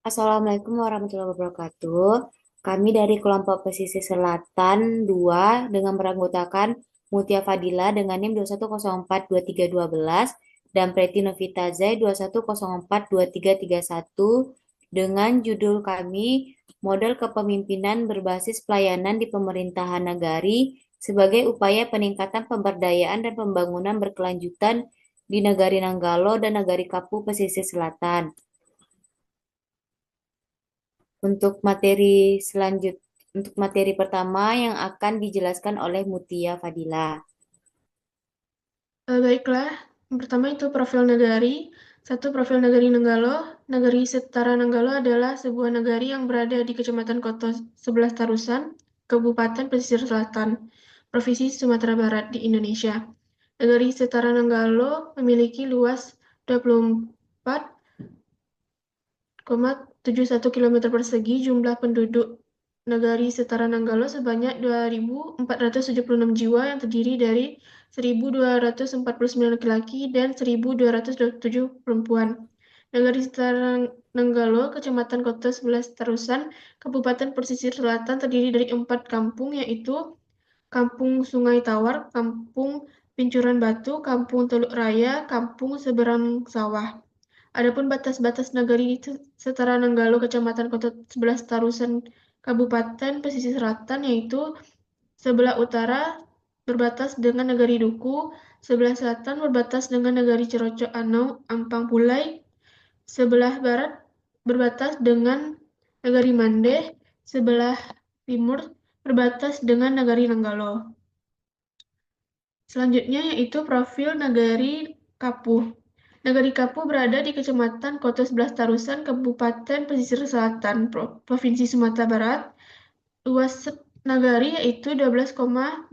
Assalamualaikum warahmatullahi wabarakatuh. Kami dari kelompok pesisir selatan 2 dengan beranggotakan Mutia Fadila dengan NIM 21042312 dan Preti Novita Zai 21042331 dengan judul kami Model Kepemimpinan Berbasis Pelayanan di Pemerintahan Nagari sebagai upaya peningkatan pemberdayaan dan pembangunan berkelanjutan di Negari Nanggalo dan Negari Kapu Pesisir Selatan. Untuk materi untuk materi pertama yang akan dijelaskan oleh Mutia Fadila. Baiklah, yang pertama itu profil negari. Satu, profil negari Nenggalo. Negari Setara Nenggalo adalah sebuah negari yang berada di Kecamatan Koto 11 Tarusan, Kabupaten Pesisir Selatan, Provinsi Sumatera Barat di Indonesia. Negari Setara Nenggalo memiliki luas 24,71 km persegi. Jumlah penduduk Negari Setara Nanggalo sebanyak 2.476 jiwa yang terdiri dari 1.249 laki-laki dan 1.227 perempuan. Negari Setara Nanggalo, Kecamatan Kota 11 Tarusan, Kabupaten Pesisir Selatan terdiri dari 4 kampung, yaitu Kampung Sungai Tawar, Kampung Pincuran Batu, Kampung Teluk Raya, Kampung Seberang Sawah. Adapun batas-batas Nagari Setara Nanggalo Kecamatan Kota 11 Tarusan Kabupaten Pesisir Selatan yaitu sebelah utara berbatas dengan Nagari Duku, sebelah selatan berbatas dengan Nagari Ceroco Anau Ampang Pulai, sebelah barat berbatas dengan Nagari Mandeh, sebelah timur berbatas dengan Nagari Nanggalo. Selanjutnya yaitu profil Nagari Kapuh. Nagari Kapuh berada di Kecamatan Koto 11 Tarusan, Kabupaten Pesisir Selatan, Provinsi Sumatera Barat. Luas nagari yaitu 12,20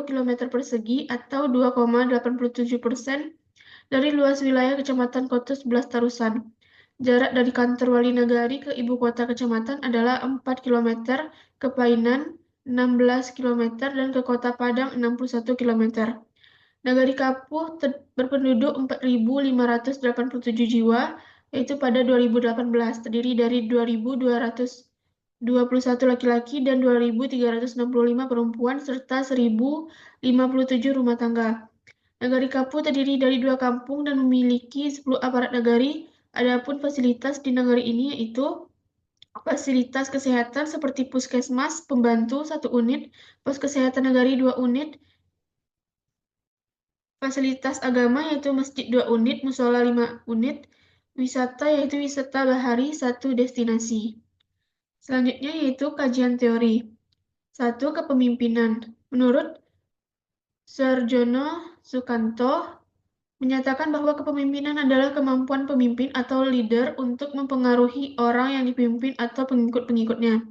km persegi atau 2,87% dari luas wilayah Kecamatan Koto 11 Tarusan. Jarak dari kantor wali nagari ke ibu kota kecamatan adalah 4 km, ke Painan 16 km, dan ke Kota Padang 61 km. Nagari Kapuh berpenduduk 4.587 jiwa, yaitu pada 2018, terdiri dari 2.221 laki-laki dan 2.365 perempuan, serta 1.057 rumah tangga. Nagari Kapuh terdiri dari 2 kampung dan memiliki 10 aparat nagari. Adapun fasilitas di nagari ini yaitu fasilitas kesehatan seperti puskesmas, pembantu 1 unit, pos kesehatan nagari 2 unit, fasilitas agama yaitu masjid 2 unit, musola 5 unit, wisata yaitu wisata bahari 1 destinasi. Selanjutnya yaitu kajian teori. 1. Kepemimpinan. Menurut Sarjono Sukanto, menyatakan bahwa kepemimpinan adalah kemampuan pemimpin atau leader untuk mempengaruhi orang yang dipimpin atau pengikut-pengikutnya.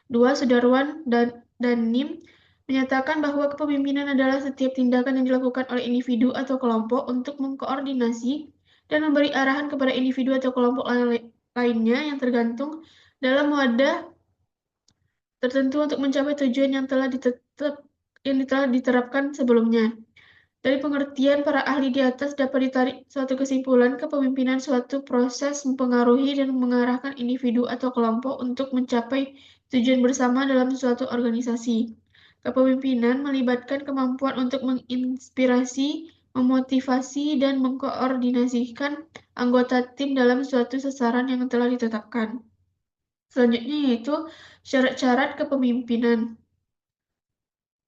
2. Sudarwan dan Nim menyatakan bahwa kepemimpinan adalah setiap tindakan yang dilakukan oleh individu atau kelompok untuk mengkoordinasi dan memberi arahan kepada individu atau kelompok lainnya yang tergantung dalam wadah tertentu untuk mencapai tujuan yang telah diterapkan sebelumnya. Dari pengertian para ahli di atas dapat ditarik suatu kesimpulan kepemimpinan suatu proses mempengaruhi dan mengarahkan individu atau kelompok untuk mencapai tujuan bersama dalam suatu organisasi. Kepemimpinan melibatkan kemampuan untuk menginspirasi, memotivasi, dan mengkoordinasikan anggota tim dalam suatu sasaran yang telah ditetapkan. Selanjutnya yaitu syarat-syarat kepemimpinan.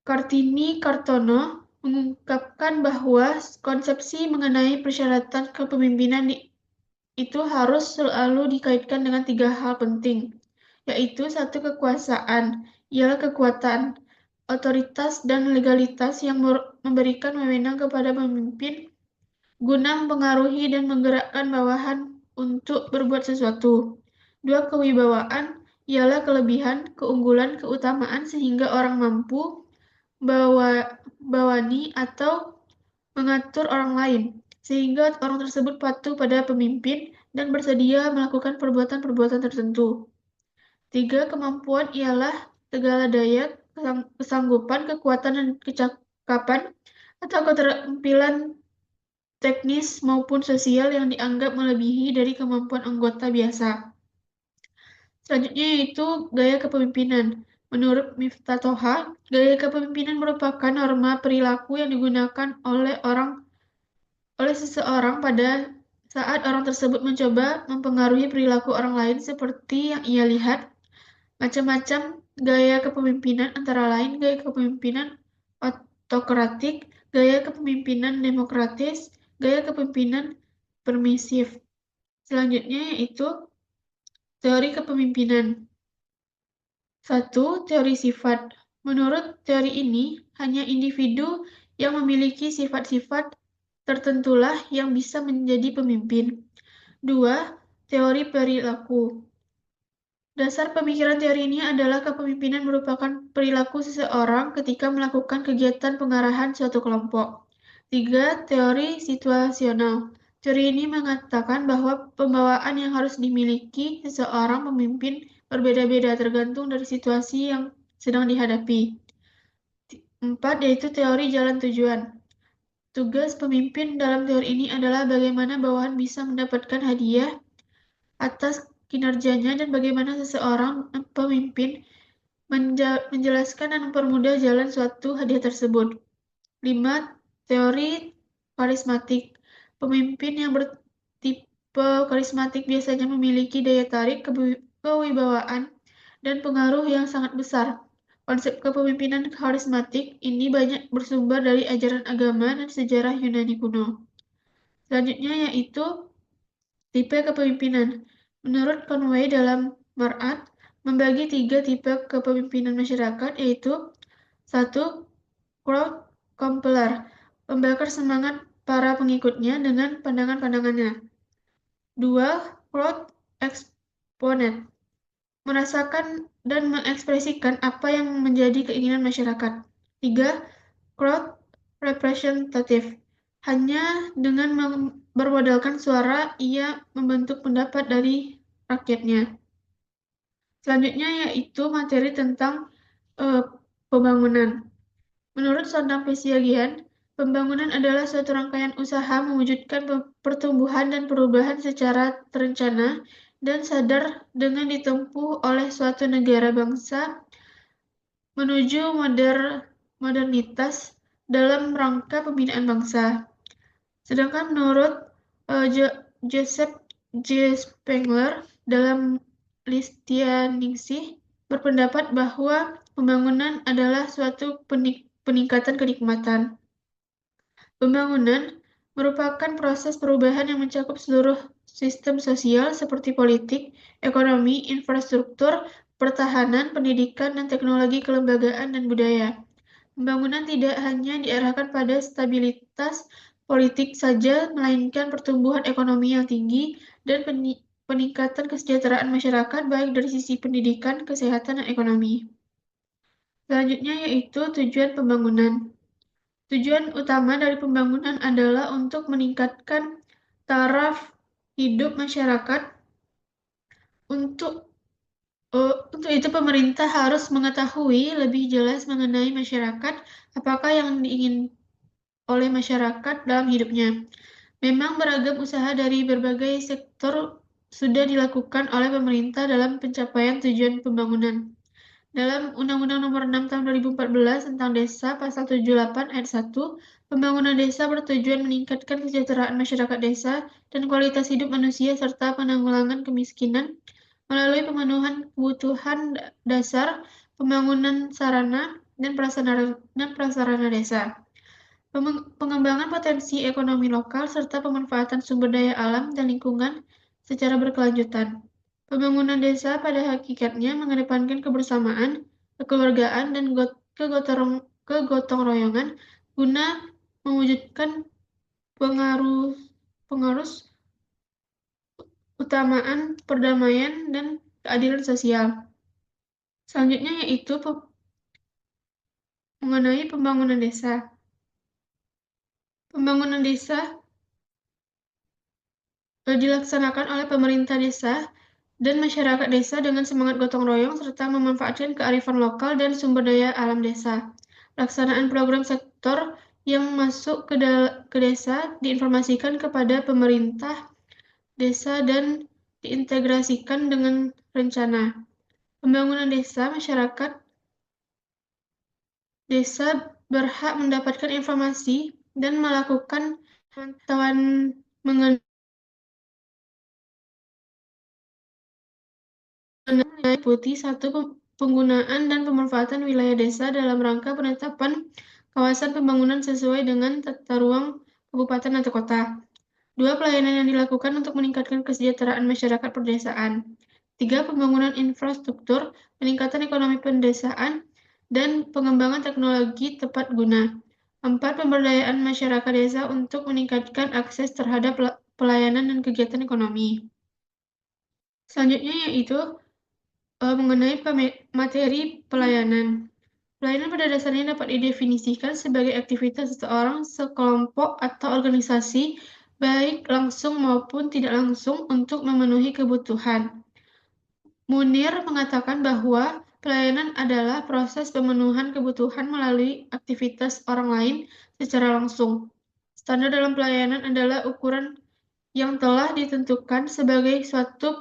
Kartini Kartono mengungkapkan bahwa konsepsi mengenai persyaratan kepemimpinan itu harus selalu dikaitkan dengan 3 hal penting, yaitu 1. Kekuasaan, ialah kekuatan, otoritas, dan legalitas yang memberikan wewenang kepada pemimpin guna mempengaruhi dan menggerakkan bawahan untuk berbuat sesuatu. 2. Kewibawaan, ialah kelebihan, keunggulan, keutamaan sehingga orang mampu bawani atau mengatur orang lain, sehingga orang tersebut patuh pada pemimpin dan bersedia melakukan perbuatan-perbuatan tertentu. 3. Kemampuan ialah segala daya, kesanggupan, kekuatan, dan kecakapan atau keterampilan teknis maupun sosial yang dianggap melebihi dari kemampuan anggota biasa. Selanjutnya yaitu gaya kepemimpinan. Menurut Miftah Toha, gaya kepemimpinan merupakan norma perilaku yang digunakan oleh seseorang pada saat orang tersebut mencoba mempengaruhi perilaku orang lain seperti yang ia lihat. Macam-macam gaya kepemimpinan antara lain gaya kepemimpinan otokratik, gaya kepemimpinan demokratis, gaya kepemimpinan permisif. Selanjutnya yaitu teori kepemimpinan. Satu, teori sifat. Menurut teori ini, hanya individu yang memiliki sifat-sifat tertentulah yang bisa menjadi pemimpin. Dua, teori perilaku. Dasar pemikiran teori ini adalah kepemimpinan merupakan perilaku seseorang ketika melakukan kegiatan pengarahan suatu kelompok. Tiga, teori situasional. Teori ini mengatakan bahwa pembawaan yang harus dimiliki seseorang pemimpin berbeda-beda tergantung dari situasi yang sedang dihadapi. Empat, yaitu teori jalan tujuan. Tugas pemimpin dalam teori ini adalah bagaimana bawahan bisa mendapatkan hadiah atas kinerjanya dan bagaimana seseorang pemimpin menjelaskan dan mempermudah jalan suatu hadiah tersebut. 5. Teori karismatik. Pemimpin yang bertipe karismatik biasanya memiliki daya tarik, kewibawaan, dan pengaruh yang sangat besar. Konsep kepemimpinan karismatik ini banyak bersumber dari ajaran agama dan sejarah Yunani kuno. Selanjutnya yaitu tipe kepemimpinan. Menurut Conway dalam Merat, membagi 3 tipe kepemimpinan masyarakat, yaitu 1. Crowd compellor, membakar semangat para pengikutnya dengan pandangan-pandangannya. 2. Crowd exponent, merasakan dan mengekspresikan apa yang menjadi keinginan masyarakat. 3. Crowd representative, hanya dengan bermodalkan suara, ia membentuk pendapat dari rakyatnya. Selanjutnya yaitu materi tentang eh, pembangunan. Menurut Sondang Pesiagian, pembangunan adalah suatu rangkaian usaha mewujudkan pertumbuhan dan perubahan secara terencana dan sadar dengan ditempuh oleh suatu negara bangsa menuju modernitas dalam rangka pembinaan bangsa. Sedangkan menurut Joseph J. Spengler dalam Listianingsih berpendapat bahwa pembangunan adalah suatu peningkatan kenikmatan. Pembangunan merupakan proses perubahan yang mencakup seluruh sistem sosial seperti politik, ekonomi, infrastruktur, pertahanan, pendidikan, dan teknologi kelembagaan dan budaya. Pembangunan tidak hanya diarahkan pada stabilitas politik saja, melainkan pertumbuhan ekonomi yang tinggi dan peningkatan kesejahteraan masyarakat baik dari sisi pendidikan, kesehatan, dan ekonomi. Selanjutnya yaitu tujuan pembangunan. Tujuan utama dari pembangunan adalah untuk meningkatkan taraf hidup masyarakat. Untuk itu pemerintah harus mengetahui lebih jelas mengenai masyarakat, apakah yang diingin oleh masyarakat dalam hidupnya. Memang beragam usaha dari berbagai sektor sudah dilakukan oleh pemerintah dalam pencapaian tujuan pembangunan. Dalam Undang-Undang Nomor 6 Tahun 2014 tentang Desa, Pasal 78 Ayat 1, pembangunan desa bertujuan meningkatkan kesejahteraan masyarakat desa dan kualitas hidup manusia serta penanggulangan kemiskinan melalui pemenuhan kebutuhan dasar, pembangunan sarana dan prasarana desa. Pengembangan potensi ekonomi lokal serta pemanfaatan sumber daya alam dan lingkungan secara berkelanjutan. Pembangunan desa pada hakikatnya mengedepankan kebersamaan, kekeluargaan, dan kegotong royongan guna mewujudkan pengarus utamaan perdamaian dan keadilan sosial. Selanjutnya yaitu mengenai pembangunan desa. Pembangunan desa dilaksanakan oleh pemerintah desa dan masyarakat desa dengan semangat gotong royong serta memanfaatkan kearifan lokal dan sumber daya alam desa. Pelaksanaan program sektor yang masuk ke desa diinformasikan kepada pemerintah desa dan diintegrasikan dengan rencana. Pembangunan desa berhak mendapatkan informasi dan melakukan pemantauan mengenai meliputi satu penggunaan dan pemanfaatan wilayah desa dalam rangka penetapan kawasan pembangunan sesuai dengan tata ruang kabupaten atau kota. 2. Pelayanan yang dilakukan untuk meningkatkan kesejahteraan masyarakat perdesaan. 3. Pembangunan infrastruktur, peningkatan ekonomi pedesaan, dan pengembangan teknologi tepat guna. 4. Pemberdayaan masyarakat desa untuk meningkatkan akses terhadap pelayanan dan kegiatan ekonomi. Selanjutnya yaitu mengenai materi pelayanan. Pelayanan pada dasarnya dapat didefinisikan sebagai aktivitas seseorang, sekelompok, atau organisasi, baik langsung maupun tidak langsung, untuk memenuhi kebutuhan. Munir mengatakan bahwa pelayanan adalah proses pemenuhan kebutuhan melalui aktivitas orang lain secara langsung. Standar dalam pelayanan adalah ukuran yang telah ditentukan sebagai suatu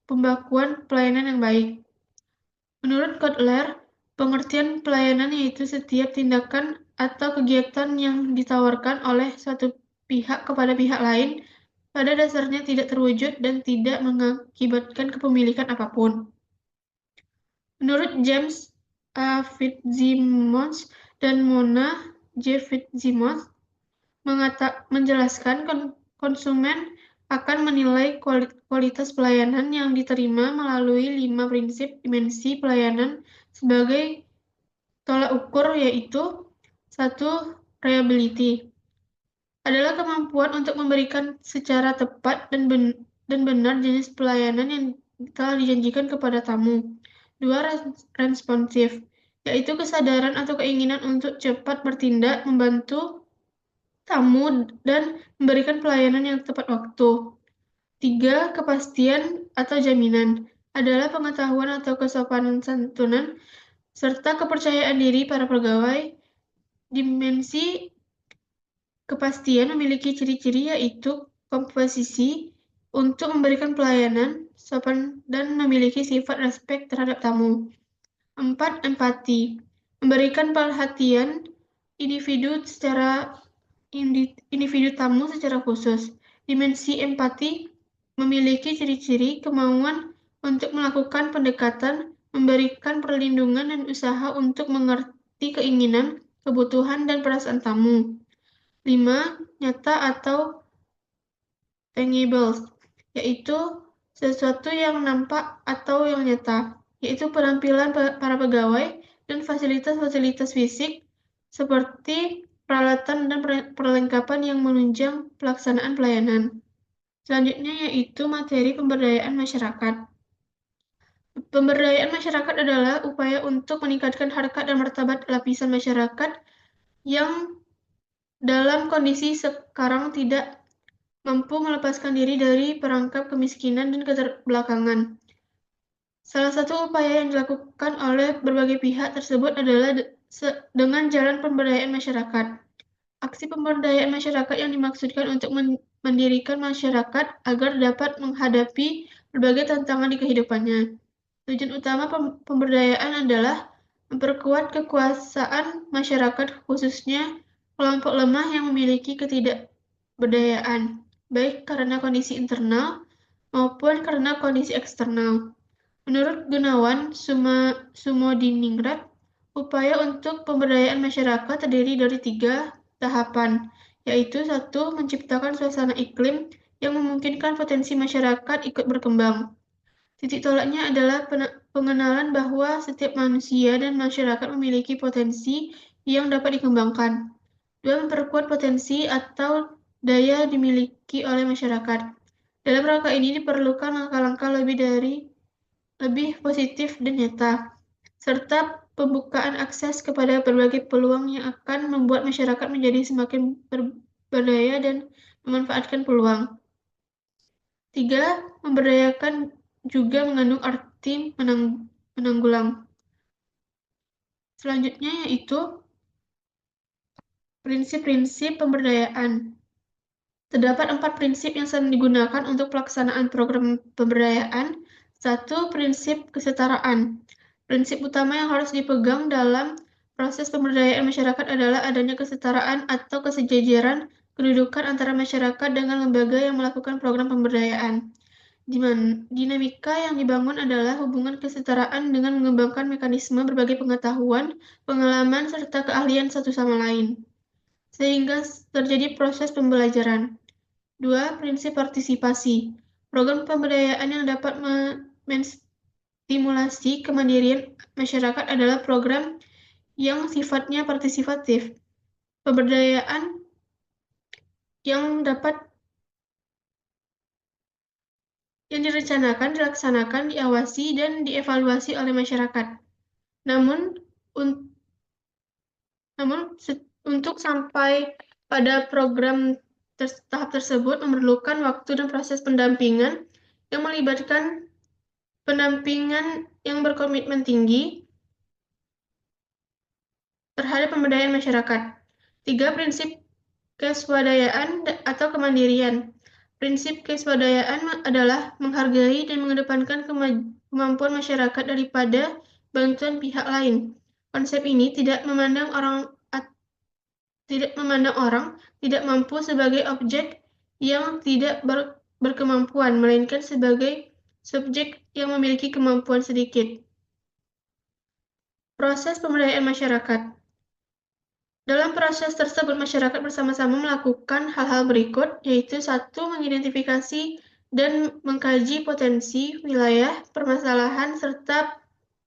pembakuan pelayanan yang baik. Menurut Kotler, pengertian pelayanan yaitu setiap tindakan atau kegiatan yang ditawarkan oleh suatu pihak kepada pihak lain pada dasarnya tidak terwujud dan tidak mengakibatkan kepemilikan apapun. Menurut James A. Fitzsimmons dan Mona J. Fitzsimmons, menjelaskan konsumen akan menilai kualitas pelayanan yang diterima melalui 5 prinsip dimensi pelayanan sebagai tolak ukur, yaitu 1. Reliability adalah kemampuan untuk memberikan secara tepat dan benar jenis pelayanan yang telah dijanjikan kepada tamu. 2. Responsive, yaitu kesadaran atau keinginan untuk cepat bertindak, membantu tamu, dan memberikan pelayanan yang tepat waktu. 3. Kepastian atau jaminan adalah pengetahuan atau kesopanan santunan serta kepercayaan diri para pegawai. Dimensi kepastian memiliki ciri-ciri yaitu komposisi untuk memberikan pelayanan, sopan, dan memiliki sifat respek terhadap tamu. 4. Empati memberikan perhatian individu tamu secara khusus. Dimensi empati memiliki ciri-ciri kemauan untuk melakukan pendekatan, memberikan perlindungan, dan usaha untuk mengerti keinginan, kebutuhan, dan perasaan tamu. 5. Nyata atau tangible, yaitu sesuatu yang nampak atau yang nyata, yaitu penampilan para pegawai dan fasilitas-fasilitas fisik seperti peralatan dan perlengkapan yang menunjang pelaksanaan pelayanan. Selanjutnya yaitu materi pemberdayaan masyarakat. Pemberdayaan masyarakat adalah upaya untuk meningkatkan harkat dan martabat lapisan masyarakat yang dalam kondisi sekarang tidak mampu melepaskan diri dari perangkap kemiskinan dan keterbelakangan. Salah satu upaya yang dilakukan oleh berbagai pihak tersebut adalah dengan jalan pemberdayaan masyarakat. Aksi pemberdayaan masyarakat yang dimaksudkan untuk mendirikan masyarakat agar dapat menghadapi berbagai tantangan di kehidupannya. Tujuan utama pemberdayaan adalah memperkuat kekuasaan masyarakat, khususnya kelompok lemah yang memiliki ketidakberdayaan, baik karena kondisi internal maupun karena kondisi eksternal. Menurut Gunawan Sumodiningrat, upaya untuk pemberdayaan masyarakat terdiri dari 3 tahapan, yaitu 1. Menciptakan suasana iklim yang memungkinkan potensi masyarakat ikut berkembang. Titik tolaknya adalah pengenalan bahwa setiap manusia dan masyarakat memiliki potensi yang dapat dikembangkan. 2. Memperkuat potensi atau daya dimiliki oleh masyarakat. Dalam rangka ini diperlukan langkah-langkah lebih positif dan nyata, serta pembukaan akses kepada berbagai peluang yang akan membuat masyarakat menjadi semakin berdaya dan memanfaatkan peluang. 3. Memberdayakan juga mengandung arti menanggulang. Selanjutnya yaitu prinsip-prinsip pemberdayaan. Terdapat 4 prinsip yang sering digunakan untuk pelaksanaan program pemberdayaan. 1. Prinsip kesetaraan. Prinsip utama yang harus dipegang dalam proses pemberdayaan masyarakat adalah adanya kesetaraan atau kesejajaran kedudukan antara masyarakat dengan lembaga yang melakukan program pemberdayaan. Dinamika yang dibangun adalah hubungan kesetaraan dengan mengembangkan mekanisme berbagai pengetahuan, pengalaman, serta keahlian satu sama lain, sehingga terjadi proses pembelajaran. 2. Prinsip partisipasi. Program pemberdayaan yang dapat menstimulasi kemandirian masyarakat adalah program yang sifatnya partisipatif. Pemberdayaan yang direncanakan, dilaksanakan, diawasi, dan dievaluasi oleh masyarakat. Namun, untuk sampai pada program tahap tersebut memerlukan waktu dan proses pendampingan yang melibatkan pendampingan yang berkomitmen tinggi terhadap pemberdayaan masyarakat. 3. Prinsip keswadayaan atau kemandirian. Prinsip keswadayaan adalah menghargai dan mengedepankan kemampuan masyarakat daripada bantuan pihak lain. Konsep ini tidak memandang orang tidak mampu sebagai objek yang tidak berkemampuan, melainkan sebagai subjek yang memiliki kemampuan sedikit. Proses pemberdayaan masyarakat. Dalam proses tersebut, masyarakat bersama-sama melakukan hal-hal berikut, yaitu 1. Mengidentifikasi dan mengkaji potensi, wilayah, permasalahan, serta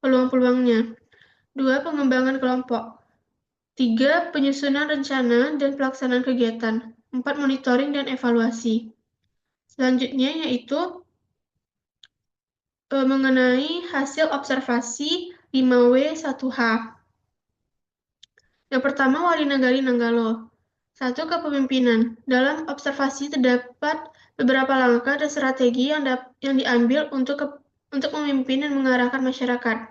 peluang-peluangnya. 2. Pengembangan kelompok. 3. Penyusunan rencana dan pelaksanaan kegiatan. 4. Monitoring dan evaluasi. Selanjutnya yaitu mengenai hasil observasi 5W1H. Yang pertama, Wali Nagari Nanggalo. 1. Kepemimpinan. Dalam observasi terdapat beberapa langkah dan strategi yang diambil untuk memimpin dan mengarahkan masyarakat.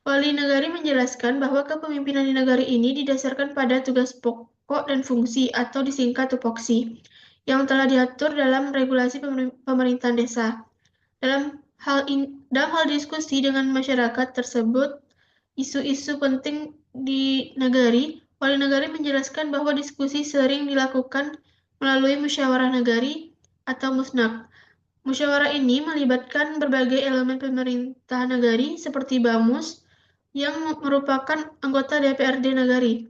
Wali Nagari menjelaskan bahwa kepemimpinan di negari ini didasarkan pada tugas pokok dan fungsi atau disingkat tupoksi yang telah diatur dalam regulasi pemerintahan desa. Dalam hal diskusi dengan masyarakat tersebut, isu-isu penting di nagari, Wali Nagari menjelaskan bahwa diskusi sering dilakukan melalui musyawarah nagari atau musnak. Musyawarah ini melibatkan berbagai elemen pemerintahan nagari seperti Bamus yang merupakan anggota DPRD nagari,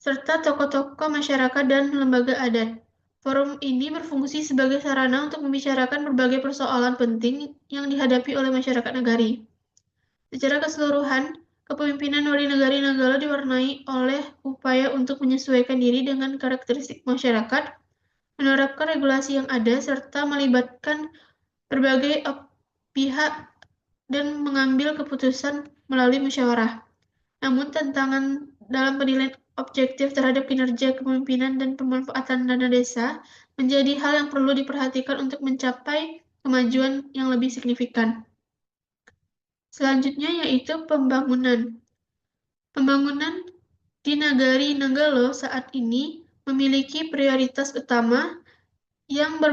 serta tokoh-tokoh masyarakat dan lembaga adat. Forum ini berfungsi sebagai sarana untuk membicarakan berbagai persoalan penting yang dihadapi oleh masyarakat nagari. Secara keseluruhan, kepemimpinan Wali Nagari Nanggalo diwarnai oleh upaya untuk menyesuaikan diri dengan karakteristik masyarakat, menerapkan regulasi yang ada, serta melibatkan berbagai pihak dan mengambil keputusan melalui musyawarah. Namun, tantangan dalam penilaian objektif terhadap kinerja kepemimpinan dan pemanfaatan dana desa menjadi hal yang perlu diperhatikan untuk mencapai kemajuan yang lebih signifikan. Selanjutnya yaitu pembangunan. Pembangunan di Nagari Nanggalo saat ini memiliki prioritas utama yang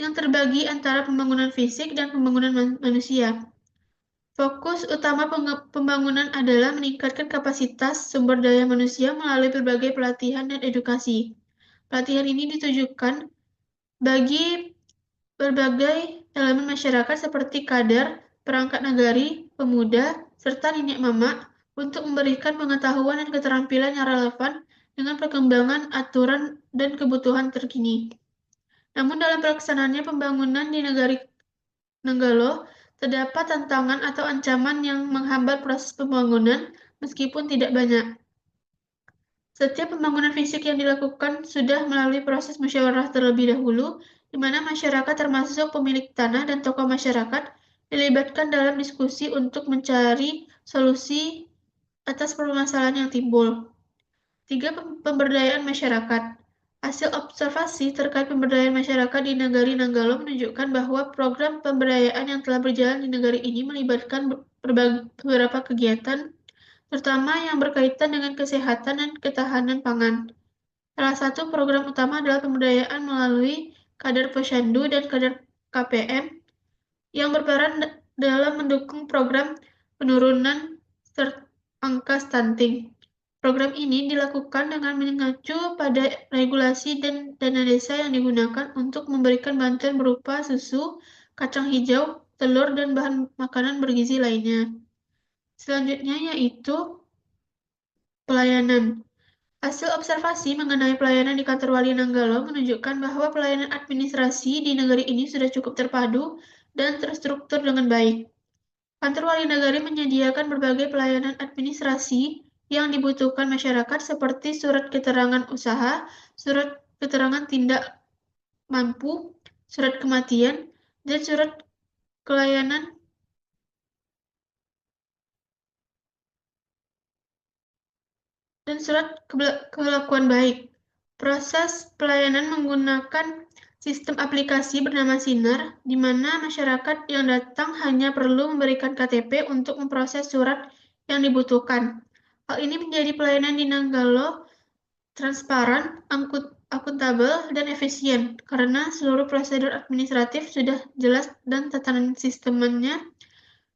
terbagi antara pembangunan fisik dan pembangunan manusia. Fokus utama pembangunan adalah meningkatkan kapasitas sumber daya manusia melalui berbagai pelatihan dan edukasi. Pelatihan ini ditujukan bagi berbagai elemen masyarakat seperti kader, perangkat nagari, pemuda, serta nenek mama untuk memberikan pengetahuan dan keterampilan yang relevan dengan perkembangan aturan dan kebutuhan terkini. Namun dalam pelaksanaannya pembangunan di Nagari Nanggalo, terdapat tantangan atau ancaman yang menghambat proses pembangunan meskipun tidak banyak. Setiap pembangunan fisik yang dilakukan sudah melalui proses musyawarah terlebih dahulu, di mana masyarakat termasuk pemilik tanah dan tokoh masyarakat dilibatkan dalam diskusi untuk mencari solusi atas permasalahan yang timbul. 3. Pemberdayaan masyarakat. Hasil observasi terkait pemberdayaan masyarakat di Nagari Nanggalo menunjukkan bahwa program pemberdayaan yang telah berjalan di negari ini melibatkan beberapa kegiatan, terutama yang berkaitan dengan kesehatan dan ketahanan pangan. Salah satu program utama adalah pemberdayaan melalui Kader Posyandu dan Kader KPM yang berperan dalam mendukung program penurunan angka stunting. Program ini dilakukan dengan mengacu pada regulasi dan dana desa yang digunakan untuk memberikan bantuan berupa susu, kacang hijau, telur, dan bahan makanan bergizi lainnya. Selanjutnya yaitu pelayanan. Hasil observasi mengenai pelayanan di kantor Wali Nanggalo menunjukkan bahwa pelayanan administrasi di negeri ini sudah cukup terpadu dan terstruktur dengan baik. Kantor Wali Nagari menyediakan berbagai pelayanan administrasi yang dibutuhkan masyarakat seperti surat keterangan usaha, surat keterangan tindak mampu, surat kematian, dan surat kelayanan dan surat kelakuan baik. Proses pelayanan menggunakan sistem aplikasi bernama Sinar, di mana masyarakat yang datang hanya perlu memberikan KTP untuk memproses surat yang dibutuhkan. Hal ini menjadi pelayanan di Nanggalo transparan, akuntabel, dan efisien, karena seluruh prosedur administratif sudah jelas dan tatanan sistemnya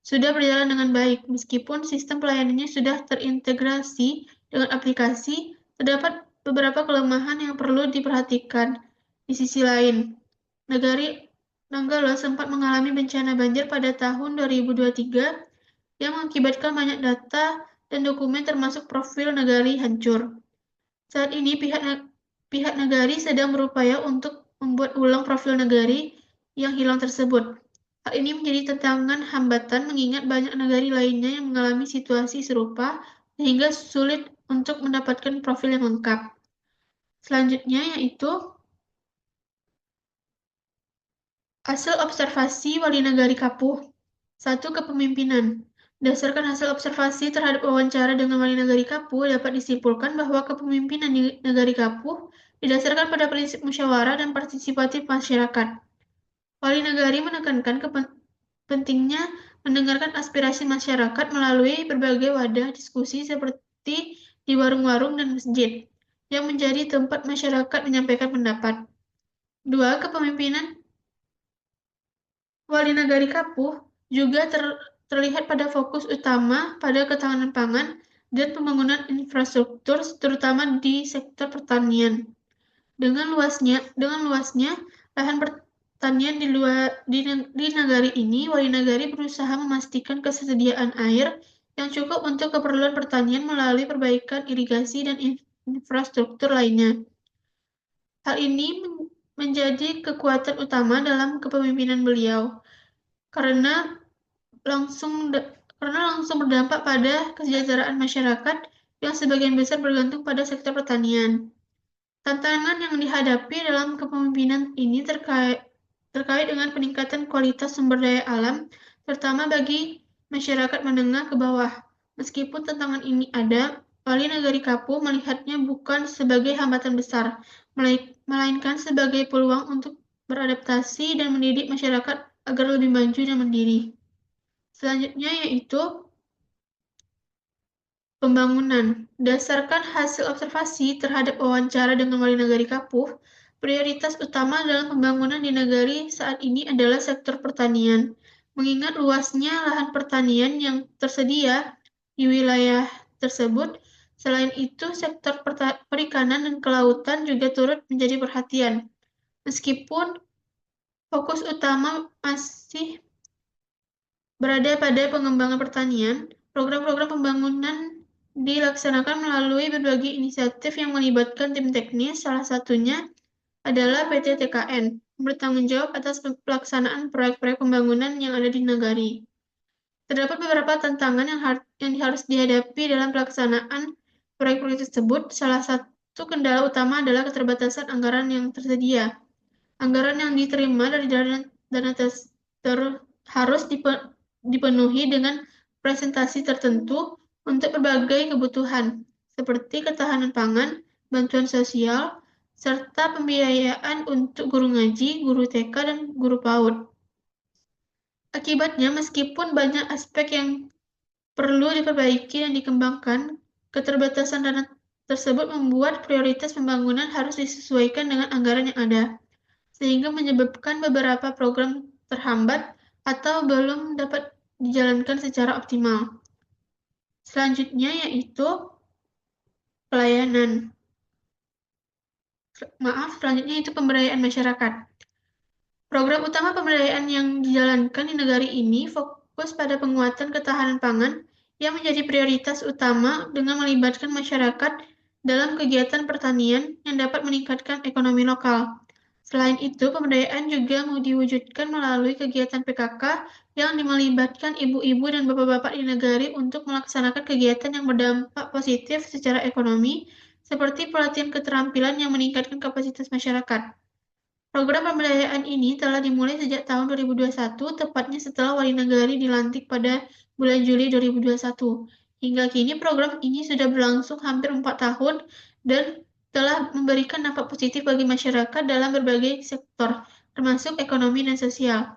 sudah berjalan dengan baik. Meskipun sistem pelayanannya sudah terintegrasi dengan aplikasi, terdapat beberapa kelemahan yang perlu diperhatikan. Di sisi lain, Negari Nanggalo sempat mengalami bencana banjir pada tahun 2023 yang mengakibatkan banyak data dan dokumen termasuk profil Negari hancur. Saat ini pihak Negari sedang berupaya untuk membuat ulang profil Negari yang hilang tersebut. Hal ini menjadi tantangan hambatan mengingat banyak negari lainnya yang mengalami situasi serupa sehingga sulit untuk mendapatkan profil yang lengkap. Selanjutnya yaitu hasil observasi Wali Nagari Kapuh. 1. Kepemimpinan. Berdasarkan hasil observasi terhadap wawancara dengan Wali Nagari Kapuh, dapat disimpulkan bahwa kepemimpinan di Nagari Kapuh didasarkan pada prinsip musyawarah dan partisipatif masyarakat. Wali Nagari menekankan pentingnya mendengarkan aspirasi masyarakat melalui berbagai wadah diskusi seperti di warung-warung dan masjid, yang menjadi tempat masyarakat menyampaikan pendapat. 2. Kepemimpinan Wali Nagari Kapuh juga terlihat pada fokus utama pada ketahanan pangan dan pembangunan infrastruktur, terutama di sektor pertanian. Dengan luasnya lahan pertanian di nagari ini, Wali Nagari berusaha memastikan ketersediaan air yang cukup untuk keperluan pertanian melalui perbaikan irigasi dan infrastruktur lainnya. Hal ini menjadi kekuatan utama dalam kepemimpinan beliau, karena langsung berdampak pada kesejahteraan masyarakat yang sebagian besar bergantung pada sektor pertanian. Tantangan yang dihadapi dalam kepemimpinan ini terkait dengan peningkatan kualitas sumber daya alam, terutama bagi masyarakat menengah ke bawah. Meskipun tantangan ini ada, Wali Nagari Kapuh melihatnya bukan sebagai hambatan besar, melainkan sebagai peluang untuk beradaptasi dan mendidik masyarakat agar lebih maju dan mandiri. Selanjutnya yaitu pembangunan. Berdasarkan hasil observasi terhadap wawancara dengan Wali Nagari Kapuh, prioritas utama dalam pembangunan di negari saat ini adalah sektor pertanian. Mengingat luasnya lahan pertanian yang tersedia di wilayah tersebut, selain itu sektor perikanan dan kelautan juga turut menjadi perhatian. Meskipun fokus utama masih berada pada pengembangan pertanian, program-program pembangunan dilaksanakan melalui berbagai inisiatif yang melibatkan tim teknis, salah satunya adalah PT TKN, bertanggung jawab atas pelaksanaan proyek-proyek pembangunan yang ada di Nagari. Terdapat beberapa tantangan yang harus dihadapi dalam pelaksanaan proyek-proyek tersebut. Salah satu kendala utama adalah keterbatasan anggaran yang tersedia. Anggaran yang diterima dari dana harus dipenuhi dengan presentasi tertentu untuk berbagai kebutuhan, seperti ketahanan pangan, bantuan sosial, serta pembiayaan untuk guru ngaji, guru TK, dan guru PAUD. Akibatnya, meskipun banyak aspek yang perlu diperbaiki dan dikembangkan, keterbatasan tersebut membuat prioritas pembangunan harus disesuaikan dengan anggaran yang ada, sehingga menyebabkan beberapa program terhambat atau belum dapat dijalankan secara optimal. Selanjutnya yaitu pelayanan. Selanjutnya itu pemberdayaan masyarakat. Program utama pemberdayaan yang dijalankan di negara ini fokus pada penguatan ketahanan pangan yang menjadi prioritas utama dengan melibatkan masyarakat dalam kegiatan pertanian yang dapat meningkatkan ekonomi lokal. Selain itu, pemberdayaan juga mau diwujudkan melalui kegiatan PKK yang melibatkan ibu-ibu dan bapak-bapak di negara untuk melaksanakan kegiatan yang berdampak positif secara ekonomi, seperti pelatihan keterampilan yang meningkatkan kapasitas masyarakat. Program pemberdayaan ini telah dimulai sejak tahun 2021, tepatnya setelah Wali Negari dilantik pada bulan Juli 2021. Hingga kini program ini sudah berlangsung hampir 4 tahun dan telah memberikan dampak positif bagi masyarakat dalam berbagai sektor, termasuk ekonomi dan sosial.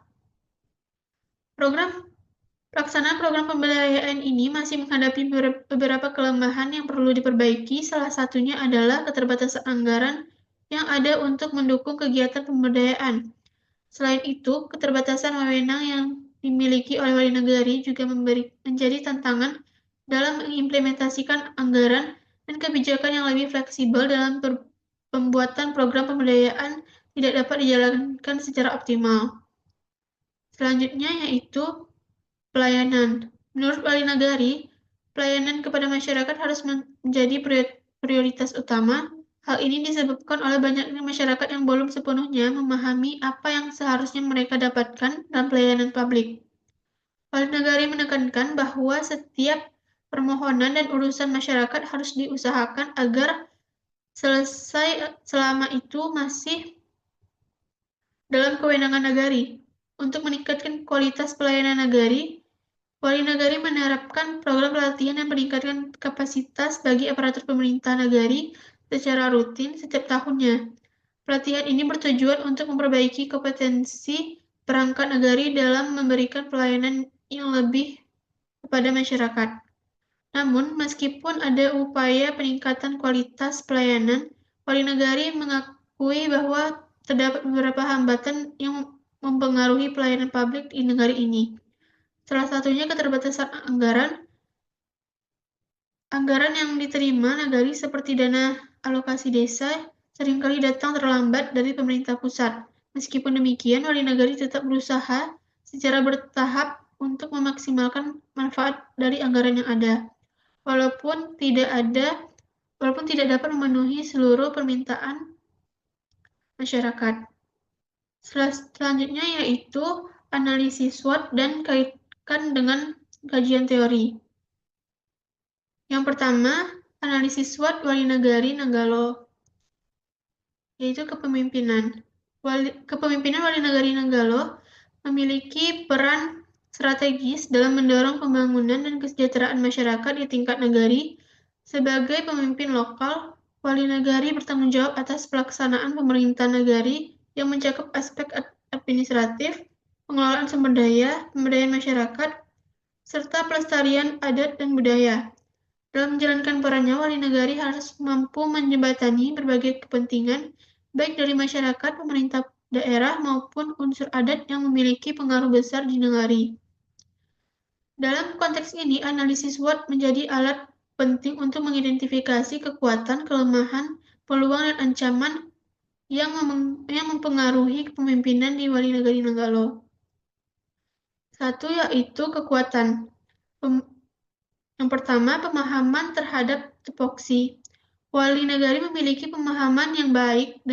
Pelaksanaan program pemberdayaan ini masih menghadapi beberapa kelemahan yang perlu diperbaiki. Salah satunya adalah keterbatasan anggaran yang ada untuk mendukung kegiatan pemberdayaan. Selain itu, keterbatasan wewenang yang dimiliki oleh wali negara juga menjadi tantangan dalam mengimplementasikan anggaran dan kebijakan yang lebih fleksibel dalam pembuatan program pemberdayaan tidak dapat dijalankan secara optimal. Selanjutnya yaitu pelayanan. Menurut wali negari, pelayanan kepada masyarakat harus menjadi prioritas utama. Hal ini disebabkan oleh banyaknya masyarakat yang belum sepenuhnya memahami apa yang seharusnya mereka dapatkan dalam pelayanan publik. Wali negari menekankan bahwa setiap permohonan dan urusan masyarakat harus diusahakan agar selesai selama itu masih dalam kewenangan negari. Untuk meningkatkan kualitas pelayanan negari, Wali negari menerapkan program pelatihan dan meningkatkan kapasitas bagi aparatur pemerintah negari secara rutin setiap tahunnya. Pelatihan ini bertujuan untuk memperbaiki kompetensi perangkat negari dalam memberikan pelayanan yang lebih kepada masyarakat. Namun, meskipun ada upaya peningkatan kualitas pelayanan, Wali negari mengakui bahwa terdapat beberapa hambatan yang mempengaruhi pelayanan publik di negara ini. Salah satunya keterbatasan anggaran. Anggaran yang diterima negari seperti dana alokasi desa seringkali datang terlambat dari pemerintah pusat. Meskipun demikian, wali negari tetap berusaha secara bertahap untuk memaksimalkan manfaat dari anggaran yang ada. Walaupun tidak dapat memenuhi seluruh permintaan masyarakat. Selanjutnya yaitu analisis SWOT dan kaitkan dengan kajian teori. Yang pertama, analisis SWOT wali negari Nanggalo, yaitu kepemimpinan. Kepemimpinan wali negari Nanggalo memiliki peran strategis dalam mendorong pembangunan dan kesejahteraan masyarakat di tingkat negari. Sebagai pemimpin lokal, wali negari bertanggung jawab atas pelaksanaan pemerintahan negari yang mencakup aspek administratif, pengelolaan sumber daya, pemberdayaan masyarakat, serta pelestarian adat dan budaya. Dalam menjalankan perannya, wali negari harus mampu menjembatani berbagai kepentingan, baik dari masyarakat, pemerintah daerah, maupun unsur adat yang memiliki pengaruh besar di negari. Dalam konteks ini, analisis SWOT menjadi alat penting untuk mengidentifikasi kekuatan, kelemahan, peluang, dan ancaman yang mempengaruhi kepemimpinan di wali negari Nanggalo. Satu yaitu kekuatan. Yang pertama, pemahaman terhadap tupoksi. Wali negari memiliki pemahaman yang baik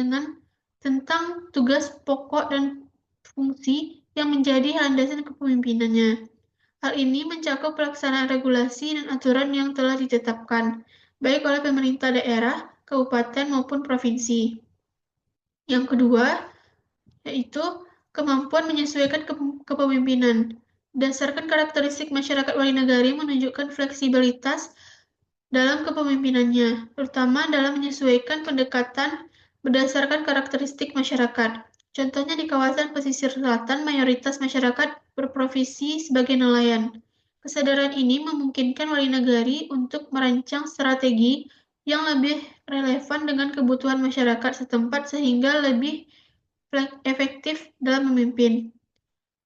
tentang tugas pokok dan fungsi yang menjadi landasan kepemimpinannya. Hal ini mencakup pelaksanaan regulasi dan aturan yang telah ditetapkan, baik oleh pemerintah daerah, kabupaten, maupun provinsi. Yang kedua, yaitu kemampuan menyesuaikan kepemimpinan. Berdasarkan karakteristik masyarakat wali negari menunjukkan fleksibilitas dalam kepemimpinannya, terutama dalam menyesuaikan pendekatan berdasarkan karakteristik masyarakat. Contohnya di kawasan pesisir selatan, mayoritas masyarakat berprofesi sebagai nelayan. Kesadaran ini memungkinkan wali negari untuk merancang strategi yang lebih relevan dengan kebutuhan masyarakat setempat sehingga lebih efektif dalam memimpin.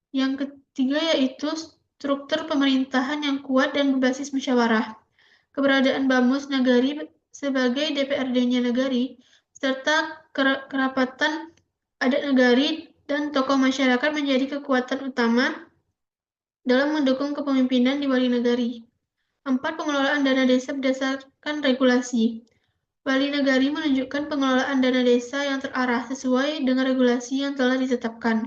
Yang ketiga yaitu struktur pemerintahan yang kuat dan berbasis musyawarah. Keberadaan Bamus Nagari sebagai DPRD-nya Nagari, serta kerapatan adat Nagari dan tokoh masyarakat menjadi kekuatan utama dalam mendukung kepemimpinan di Wali Nagari. 4. Pengelolaan dana desa berdasarkan regulasi. Wali Nagari menunjukkan pengelolaan dana desa yang terarah sesuai dengan regulasi yang telah ditetapkan.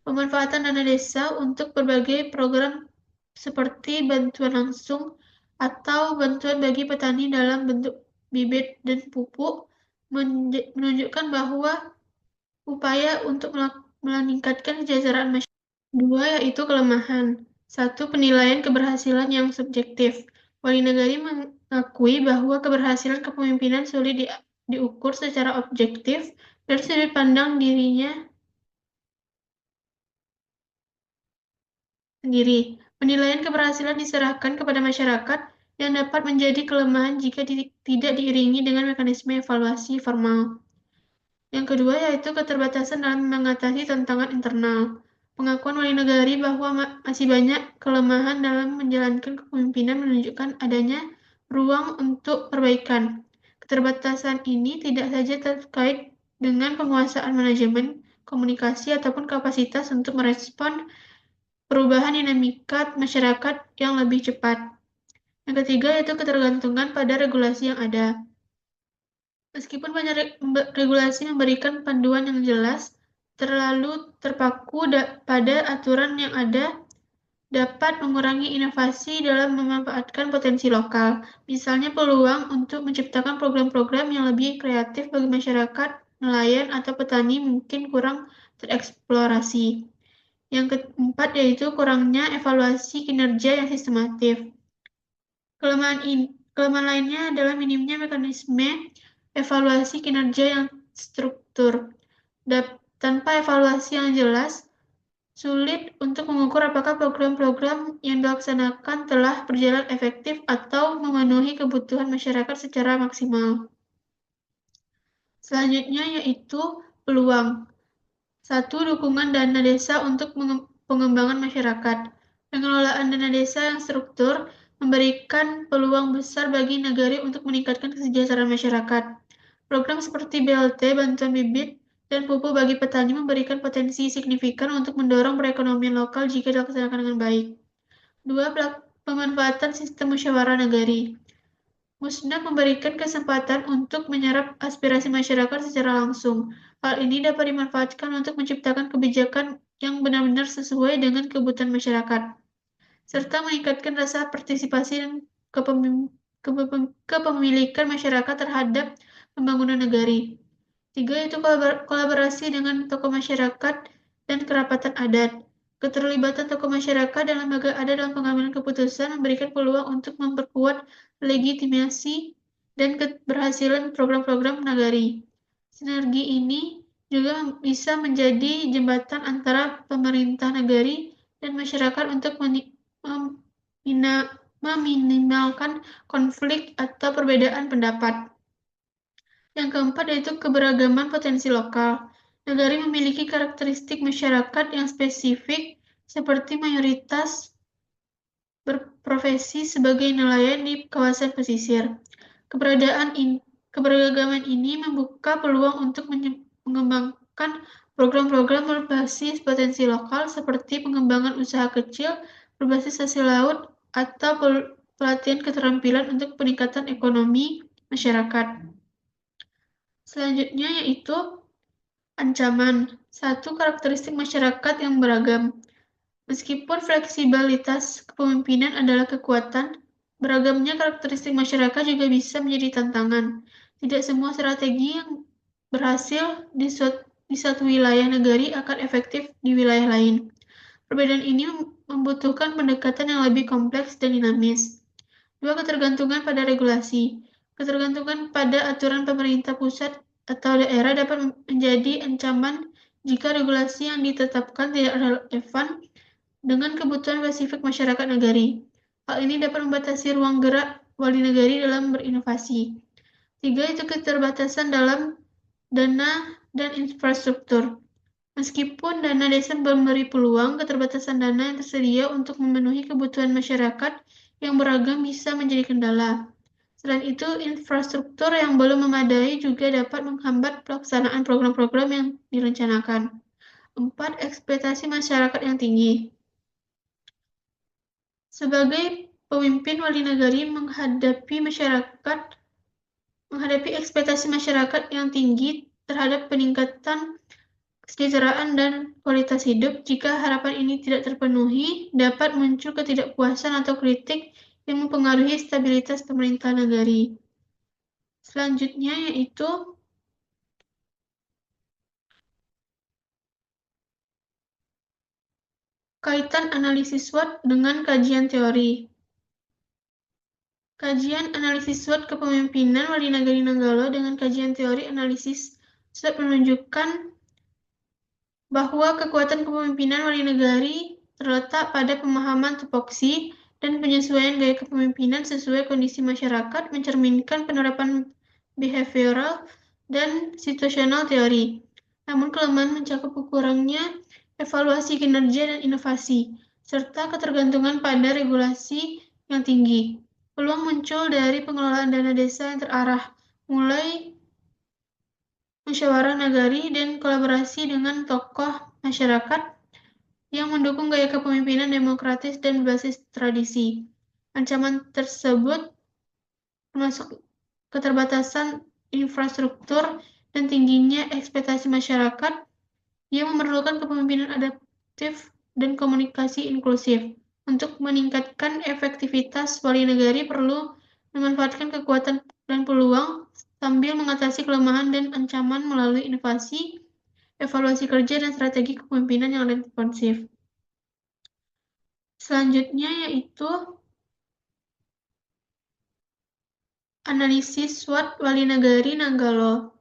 Pemanfaatan dana desa untuk berbagai program seperti bantuan langsung atau bantuan bagi petani dalam bentuk bibit dan pupuk menunjukkan bahwa upaya untuk meningkatkan kesejahteraan masyarakat. 2. Yaitu kelemahan. 1. Penilaian keberhasilan yang subjektif. Wali Nagari mengakui bahwa keberhasilan kepemimpinan sulit diukur secara objektif dari sudut pandang dirinya sendiri. Penilaian keberhasilan diserahkan kepada masyarakat yang dapat menjadi kelemahan jika tidak diiringi dengan mekanisme evaluasi formal. Yang kedua yaitu keterbatasan dalam mengatasi tantangan internal. Pengakuan Wali Nagari bahwa masih banyak kelemahan dalam menjalankan kepemimpinan menunjukkan adanya ruang untuk perbaikan. Keterbatasan ini tidak saja terkait dengan penguasaan manajemen, komunikasi, ataupun kapasitas untuk merespon perubahan dinamika masyarakat yang lebih cepat. Yang ketiga yaitu ketergantungan pada regulasi yang ada. Meskipun banyak regulasi memberikan panduan yang jelas, terlalu terpaku pada aturan yang ada dapat mengurangi inovasi dalam memanfaatkan potensi lokal. Misalnya peluang untuk menciptakan program-program yang lebih kreatif bagi masyarakat, nelayan, atau petani mungkin kurang tereksplorasi. Yang keempat yaitu kurangnya evaluasi kinerja yang sistematif. Kelemahan lainnya adalah minimnya mekanisme evaluasi kinerja yang struktur. Tanpa evaluasi yang jelas, sulit untuk mengukur apakah program-program yang dilaksanakan telah berjalan efektif atau memenuhi kebutuhan masyarakat secara maksimal. Selanjutnya yaitu peluang. 1. Dukungan dana desa untuk pengembangan masyarakat. Pengelolaan dana desa yang struktur memberikan peluang besar bagi negara untuk meningkatkan kesejahteraan masyarakat. Program seperti BLT, bantuan bibit, dan pupuk bagi petani memberikan potensi signifikan untuk mendorong perekonomian lokal jika dilaksanakan dengan baik. 2. Pemanfaatan sistem musyawarah nagari. Musnah memberikan kesempatan untuk menyerap aspirasi masyarakat secara langsung. Hal ini dapat dimanfaatkan untuk menciptakan kebijakan yang benar-benar sesuai dengan kebutuhan masyarakat, serta meningkatkan rasa partisipasi dan kepemilikan masyarakat terhadap pembangunan negari. 3. Itu kolaborasi dengan tokoh masyarakat dan kerapatan adat. Keterlibatan tokoh masyarakat dan lembaga adat dalam pengambilan keputusan memberikan peluang untuk memperkuat legitimasi dan keberhasilan program-program nagari. Sinergi ini juga bisa menjadi jembatan antara pemerintah nagari dan masyarakat untuk meminimalkan konflik atau perbedaan pendapat. Yang keempat yaitu keberagaman potensi lokal. Negara memiliki karakteristik masyarakat yang spesifik seperti mayoritas berprofesi sebagai nelayan di kawasan pesisir. Keberagaman ini membuka peluang untuk mengembangkan program-program berbasis potensi lokal seperti pengembangan usaha kecil berbasis hasil laut atau pelatihan keterampilan untuk peningkatan ekonomi masyarakat. Selanjutnya yaitu ancaman. 1. Karakteristik masyarakat yang beragam. Meskipun fleksibilitas kepemimpinan adalah kekuatan, beragamnya karakteristik masyarakat juga bisa menjadi tantangan. Tidak semua strategi yang berhasil di satu wilayah negari akan efektif di wilayah lain. Perbedaan ini membutuhkan pendekatan yang lebih kompleks dan dinamis. 2. Ketergantungan pada regulasi. Ketergantungan pada aturan pemerintah pusat atau daerah dapat menjadi ancaman jika regulasi yang ditetapkan tidak relevan dengan kebutuhan spesifik masyarakat negari. Hal ini dapat membatasi ruang gerak wali negari dalam berinovasi. Tiga, itu keterbatasan dalam dana dan infrastruktur. Meskipun dana desa memberi peluang, keterbatasan dana yang tersedia untuk memenuhi kebutuhan masyarakat yang beragam bisa menjadi kendala. Selain itu, infrastruktur yang belum memadai juga dapat menghambat pelaksanaan program-program yang direncanakan. Empat, ekspektasi masyarakat yang tinggi. Sebagai pemimpin wali negari menghadapi ekspektasi masyarakat yang tinggi terhadap peningkatan kesejahteraan dan kualitas hidup. Jika harapan ini tidak terpenuhi, dapat muncul ketidakpuasan atau kritik yang mempengaruhi stabilitas pemerintahan negari. Selanjutnya yaitu kaitan analisis SWOT dengan kajian teori. Kajian analisis SWOT kepemimpinan Wali Nagari Nanggala dengan kajian teori analisis SWOT menunjukkan bahwa kekuatan kepemimpinan Wali Nagari terletak pada pemahaman tupoksi dan penyesuaian gaya kepemimpinan sesuai kondisi masyarakat, mencerminkan penerapan behavioral dan situasional teori. Namun kelemahan mencakup kurangnya evaluasi kinerja dan inovasi, serta ketergantungan pada regulasi yang tinggi. Peluang muncul dari pengelolaan dana desa yang terarah, mulai musyawarah nagari dan kolaborasi dengan tokoh masyarakat yang mendukung gaya kepemimpinan demokratis dan berbasis tradisi. Ancaman tersebut termasuk keterbatasan infrastruktur dan tingginya ekspektasi masyarakat yang memerlukan kepemimpinan adaptif dan komunikasi inklusif. Untuk meningkatkan efektivitas wali negari perlu memanfaatkan kekuatan dan peluang sambil mengatasi kelemahan dan ancaman melalui inovasi, evaluasi kerja, dan strategi kepemimpinan yang responsif. Selanjutnya yaitu analisis SWOT Wali Nagari Nanggala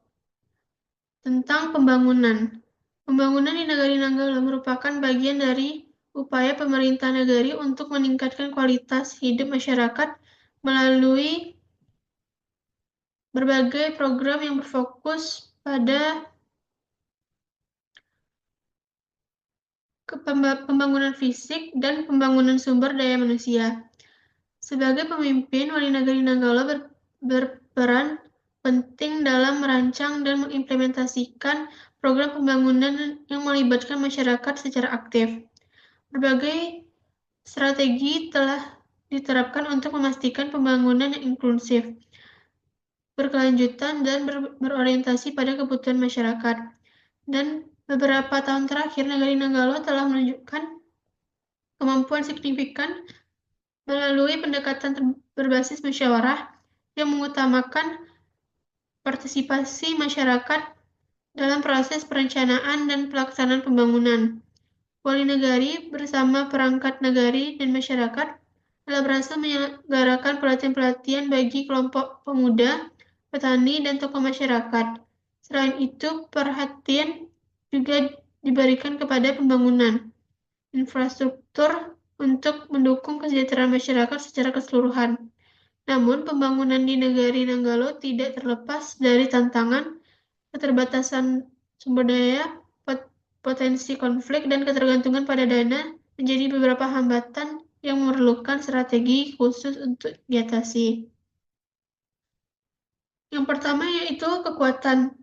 tentang pembangunan. Pembangunan di Nagari Nanggala merupakan bagian dari upaya pemerintah negari untuk meningkatkan kualitas hidup masyarakat melalui berbagai program yang berfokus pada pembangunan fisik dan pembangunan sumber daya manusia. Sebagai pemimpin, Wali Nagari Nanggala berperan penting dalam merancang dan mengimplementasikan program pembangunan yang melibatkan masyarakat secara aktif. Berbagai strategi telah diterapkan untuk memastikan pembangunan yang inklusif, berkelanjutan, dan berorientasi pada kebutuhan masyarakat. Dan beberapa tahun terakhir, Nagari Nanggala telah menunjukkan kemampuan signifikan melalui pendekatan berbasis musyawarah yang mengutamakan partisipasi masyarakat dalam proses perencanaan dan pelaksanaan pembangunan. Wali negari bersama perangkat nagari dan masyarakat telah berhasil menyelenggarakan pelatihan-pelatihan bagi kelompok pemuda, petani, dan tokoh masyarakat. Selain itu, perhatian juga diberikan kepada pembangunan infrastruktur untuk mendukung kesejahteraan masyarakat secara keseluruhan. Namun, pembangunan di Nagari Nanggala tidak terlepas dari tantangan, keterbatasan sumber daya, potensi konflik, dan ketergantungan pada dana menjadi beberapa hambatan yang memerlukan strategi khusus untuk diatasi. Yang pertama yaitu kekuatan.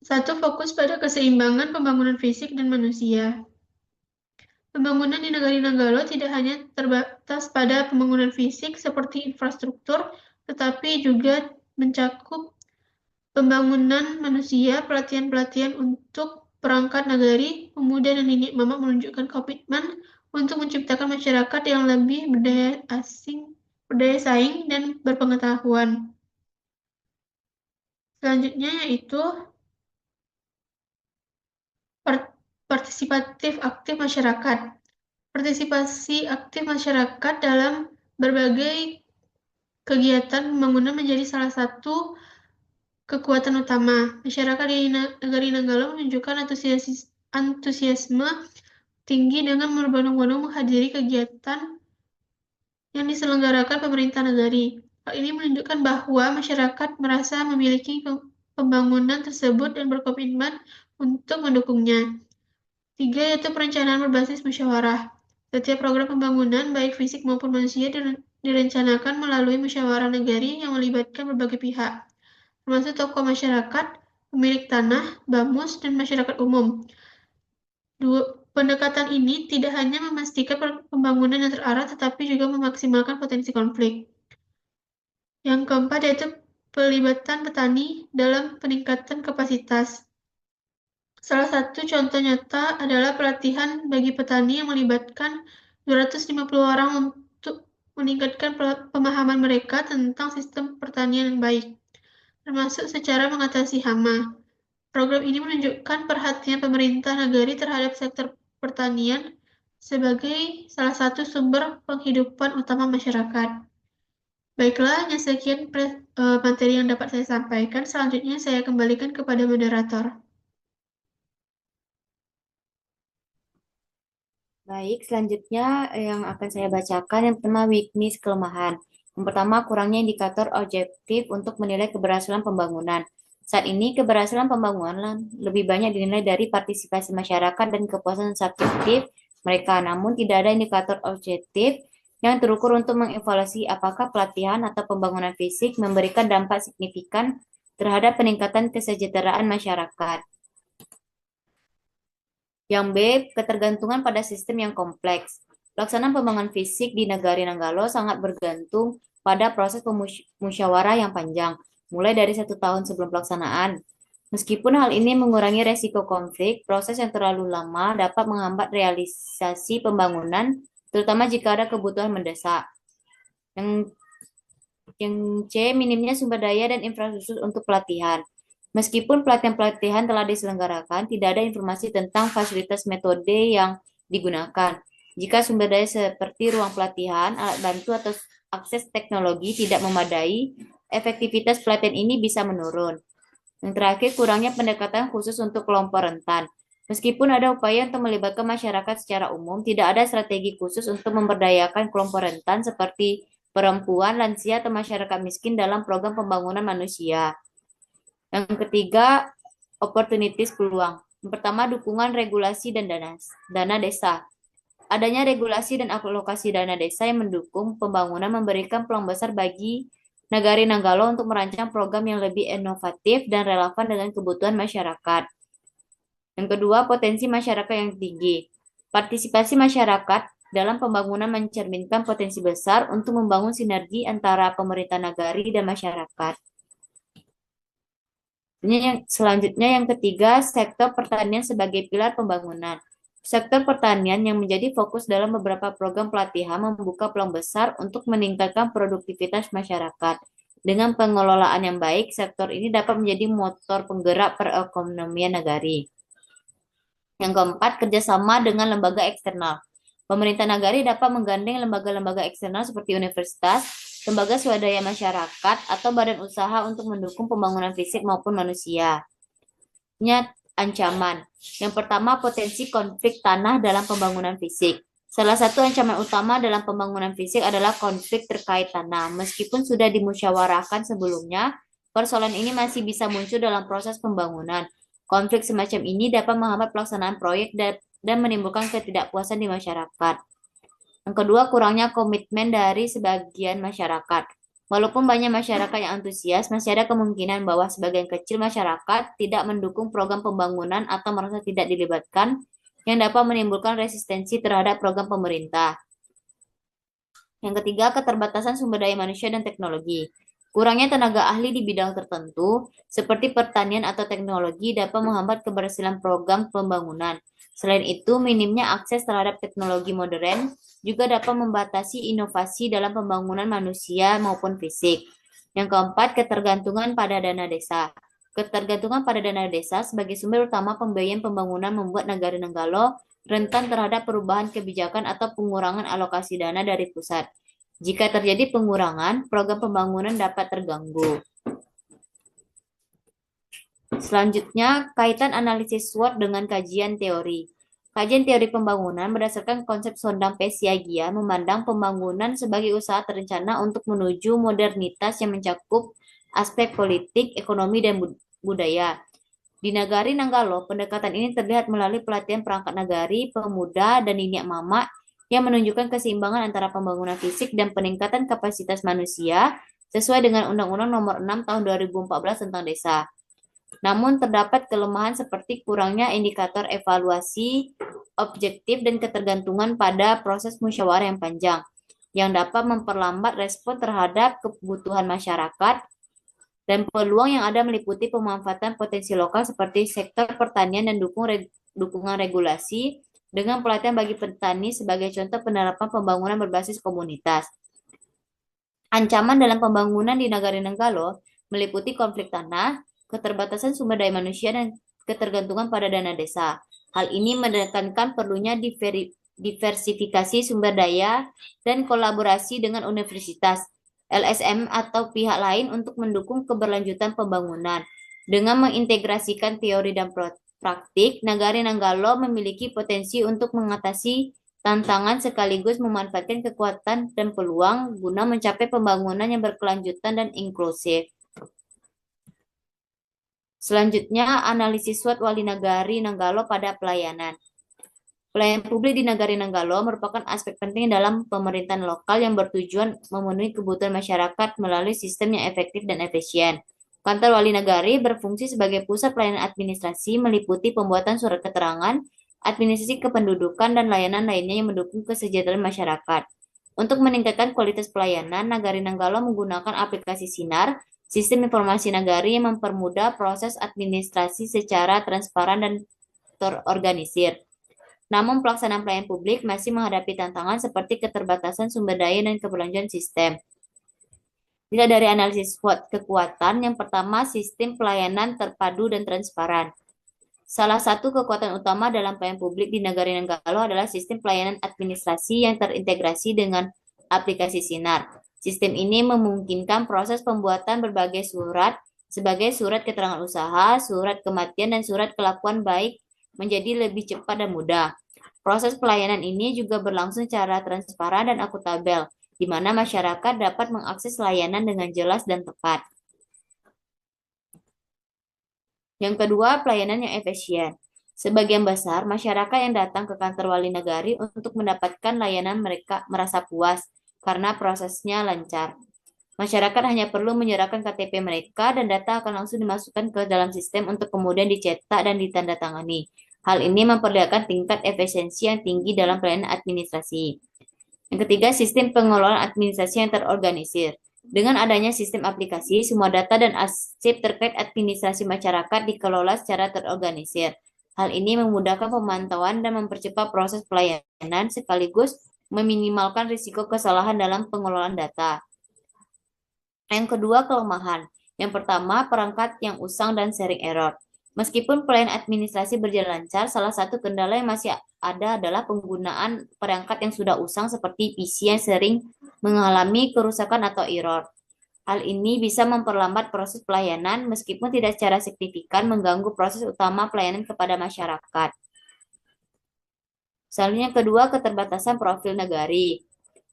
Satu, fokus pada keseimbangan pembangunan fisik dan manusia. Pembangunan di Nagari Nanggala tidak hanya terbatas pada pembangunan fisik seperti infrastruktur, tetapi juga mencakup pembangunan manusia. Pelatihan-pelatihan untuk perangkat nagari, pemuda, dan nenek mama menunjukkan komitmen untuk menciptakan masyarakat yang lebih berdaya saing, dan berpengetahuan. Selanjutnya yaitu partisipatif aktif masyarakat. Partisipasi aktif masyarakat dalam berbagai kegiatan pembangunan menjadi salah satu kekuatan utama. Masyarakat di Nagari Nanggala menunjukkan antusiasme tinggi dengan berbondong-bondong menghadiri kegiatan yang diselenggarakan pemerintah negari. Hal ini menunjukkan bahwa masyarakat merasa memiliki pembangunan tersebut dan berkomitmen untuk mendukungnya. 3 yaitu perencanaan berbasis musyawarah. Setiap program pembangunan, baik fisik maupun manusia, direncanakan melalui musyawarah nagari yang melibatkan berbagai pihak, termasuk tokoh masyarakat, pemilik tanah, BAMUS, dan masyarakat umum. Pendekatan ini tidak hanya memastikan pembangunan yang terarah, tetapi juga memaksimalkan potensi konflik. Yang keempat yaitu pelibatan petani dalam peningkatan kapasitas. Salah satu contoh nyata adalah pelatihan bagi petani yang melibatkan 250 orang untuk meningkatkan pemahaman mereka tentang sistem pertanian yang baik, termasuk secara mengatasi hama. Program ini menunjukkan perhatian pemerintah negara terhadap sektor pertanian sebagai salah satu sumber penghidupan utama masyarakat. Baiklah, hanya sekian materi yang dapat saya sampaikan. Selanjutnya saya kembalikan kepada moderator. Baik, selanjutnya yang akan saya bacakan yang pertama weakness kelemahan. Yang pertama kurangnya indikator objektif untuk menilai keberhasilan pembangunan. Saat ini keberhasilan pembangunan lebih banyak dinilai dari partisipasi masyarakat dan kepuasan subjektif mereka, namun tidak ada indikator objektif yang terukur untuk mengevaluasi apakah pelatihan atau pembangunan fisik memberikan dampak signifikan terhadap peningkatan kesejahteraan masyarakat. Yang B, ketergantungan pada sistem yang kompleks. Pelaksanaan pembangunan fisik di Nagari Nanggalo sangat bergantung pada proses musyawarah yang panjang, mulai dari 1 tahun sebelum pelaksanaan. Meskipun hal ini mengurangi resiko konflik, proses yang terlalu lama dapat menghambat realisasi pembangunan, terutama jika ada kebutuhan mendesak. Yang, yang C, minimnya sumber daya dan infrastruktur untuk pelatihan. Meskipun pelatihan-pelatihan telah diselenggarakan, tidak ada informasi tentang fasilitas metode yang digunakan. Jika sumber daya seperti ruang pelatihan, alat bantu, atau akses teknologi tidak memadai, efektivitas pelatihan ini bisa menurun. Yang terakhir, kurangnya pendekatan khusus untuk kelompok rentan. Meskipun ada upaya untuk melibatkan masyarakat secara umum, tidak ada strategi khusus untuk memberdayakan kelompok rentan seperti perempuan, lansia, atau masyarakat miskin dalam program pembangunan manusia. Yang ketiga, opportunities peluang. Yang pertama, dukungan regulasi dan dana desa. Adanya regulasi dan alokasi dana desa yang mendukung pembangunan memberikan peluang besar bagi Nagari Nanggalo untuk merancang program yang lebih inovatif dan relevan dengan kebutuhan masyarakat. Yang kedua, potensi masyarakat yang tinggi. Partisipasi masyarakat dalam pembangunan mencerminkan potensi besar untuk membangun sinergi antara pemerintah nagari dan masyarakat. Selanjutnya yang ketiga, sektor pertanian sebagai pilar pembangunan. Sektor pertanian yang menjadi fokus dalam beberapa program pelatihan membuka peluang besar untuk meningkatkan produktivitas masyarakat. Dengan pengelolaan yang baik, sektor ini dapat menjadi motor penggerak perekonomian nagari. Yang keempat, kerjasama dengan lembaga eksternal. Pemerintah nagari dapat menggandeng lembaga-lembaga eksternal seperti universitas, lembaga swadaya masyarakat, atau badan usaha untuk mendukung pembangunan fisik maupun manusia. Ancaman. Yang pertama, potensi konflik tanah dalam pembangunan fisik. Salah satu ancaman utama dalam pembangunan fisik adalah konflik terkait tanah. Meskipun sudah dimusyawarahkan sebelumnya, persoalan ini masih bisa muncul dalam proses pembangunan. Konflik semacam ini dapat menghambat pelaksanaan proyek dan menimbulkan ketidakpuasan di masyarakat. Yang kedua, kurangnya komitmen dari sebagian masyarakat. Walaupun banyak masyarakat yang antusias, masih ada kemungkinan bahwa sebagian kecil masyarakat tidak mendukung program pembangunan atau merasa tidak dilibatkan, yang dapat menimbulkan resistensi terhadap program pemerintah. Yang ketiga, keterbatasan sumber daya manusia dan teknologi. Kurangnya tenaga ahli di bidang tertentu, seperti pertanian atau teknologi, dapat menghambat keberhasilan program pembangunan. Selain itu, minimnya akses terhadap teknologi modern juga dapat membatasi inovasi dalam pembangunan manusia maupun fisik. Yang keempat, ketergantungan pada dana desa. Ketergantungan pada dana desa sebagai sumber utama pembiayaan pembangunan membuat Nagari Nanggalo rentan terhadap perubahan kebijakan atau pengurangan alokasi dana dari pusat. Jika terjadi pengurangan, program pembangunan dapat terganggu. Selanjutnya, kaitan analisis SWOT dengan kajian teori. Kajian teori pembangunan berdasarkan konsep Sondang P. Siagia memandang pembangunan sebagai usaha terencana untuk menuju modernitas yang mencakup aspek politik, ekonomi, dan budaya. Di Nagari Nanggalo, pendekatan ini terlihat melalui pelatihan perangkat nagari, pemuda, dan nini mama yang menunjukkan keseimbangan antara pembangunan fisik dan peningkatan kapasitas manusia sesuai dengan Undang-Undang Nomor 6 Tahun 2014 tentang Desa. Namun terdapat kelemahan seperti kurangnya indikator evaluasi objektif dan ketergantungan pada proses musyawarah yang panjang, yang dapat memperlambat respon terhadap kebutuhan masyarakat dan peluang yang ada meliputi pemanfaatan potensi lokal seperti sektor pertanian dan dukungan regulasi dengan pelatihan bagi petani sebagai contoh penerapan pembangunan berbasis komunitas. Ancaman dalam pembangunan di Nagari Nenggalo meliputi konflik tanah, keterbatasan sumber daya manusia, dan ketergantungan pada dana desa. Hal ini menekankan perlunya diversifikasi sumber daya dan kolaborasi dengan universitas, LSM, atau pihak lain untuk mendukung keberlanjutan pembangunan. Dengan mengintegrasikan teori dan praktik, Nagari Nanggalo memiliki potensi untuk mengatasi tantangan sekaligus memanfaatkan kekuatan dan peluang guna mencapai pembangunan yang berkelanjutan dan inklusif. Selanjutnya, analisis SWOT Wali Nagari Nanggalo pada pelayanan. Pelayanan publik di Nagari Nanggalo merupakan aspek penting dalam pemerintahan lokal yang bertujuan memenuhi kebutuhan masyarakat melalui sistem yang efektif dan efisien. Kantor Wali Nagari berfungsi sebagai pusat pelayanan administrasi meliputi pembuatan surat keterangan, administrasi kependudukan, dan layanan lainnya yang mendukung kesejahteraan masyarakat. Untuk meningkatkan kualitas pelayanan, Nagari Nanggalo menggunakan aplikasi Sinar, sistem informasi Nagari yang mempermudah proses administrasi secara transparan dan terorganisir. Namun pelaksanaan pelayanan publik masih menghadapi tantangan seperti keterbatasan sumber daya dan keberlanjutan sistem. Dilihat dari analisis SWOT kekuatan, yang pertama sistem pelayanan terpadu dan transparan. Salah satu kekuatan utama dalam pelayanan publik di Nagari Nanggalo adalah sistem pelayanan administrasi yang terintegrasi dengan aplikasi Sinar. Sistem ini memungkinkan proses pembuatan berbagai surat sebagai surat keterangan usaha, surat kematian, dan surat kelakuan baik menjadi lebih cepat dan mudah. Proses pelayanan ini juga berlangsung secara transparan dan akuntabel, di mana masyarakat dapat mengakses layanan dengan jelas dan tepat. Yang kedua, pelayanan yang efisien. Sebagian besar masyarakat yang datang ke kantor Wali Nagari untuk mendapatkan layanan mereka merasa puas karena prosesnya lancar. Masyarakat hanya perlu menyerahkan KTP mereka dan data akan langsung dimasukkan ke dalam sistem untuk kemudian dicetak dan ditandatangani. Hal ini memperlihatkan tingkat efisiensi yang tinggi dalam pelayanan administrasi. Yang ketiga, sistem pengelolaan administrasi yang terorganisir. Dengan adanya sistem aplikasi, semua data dan arsip terkait administrasi masyarakat dikelola secara terorganisir. Hal ini memudahkan pemantauan dan mempercepat proses pelayanan sekaligus meminimalkan risiko kesalahan dalam pengelolaan data. Yang kedua, kelemahan. Yang pertama, perangkat yang usang dan sering error. Meskipun pelayanan administrasi berjalan lancar, salah satu kendala yang masih ada adalah penggunaan perangkat yang sudah usang seperti PC yang sering mengalami kerusakan atau error. Hal ini bisa memperlambat proses pelayanan meskipun tidak secara signifikan mengganggu proses utama pelayanan kepada masyarakat. Selanjutnya kedua, keterbatasan profil nagari.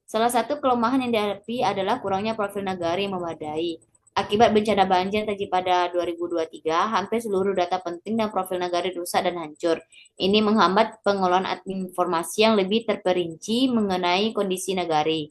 Salah satu kelemahan yang dihadapi adalah kurangnya profil nagari yang memadai. Akibat bencana banjir terjadi pada 2023, hampir seluruh data penting dan profil nagari rusak dan hancur. Ini menghambat pengelolaan informasi yang lebih terperinci mengenai kondisi nagari.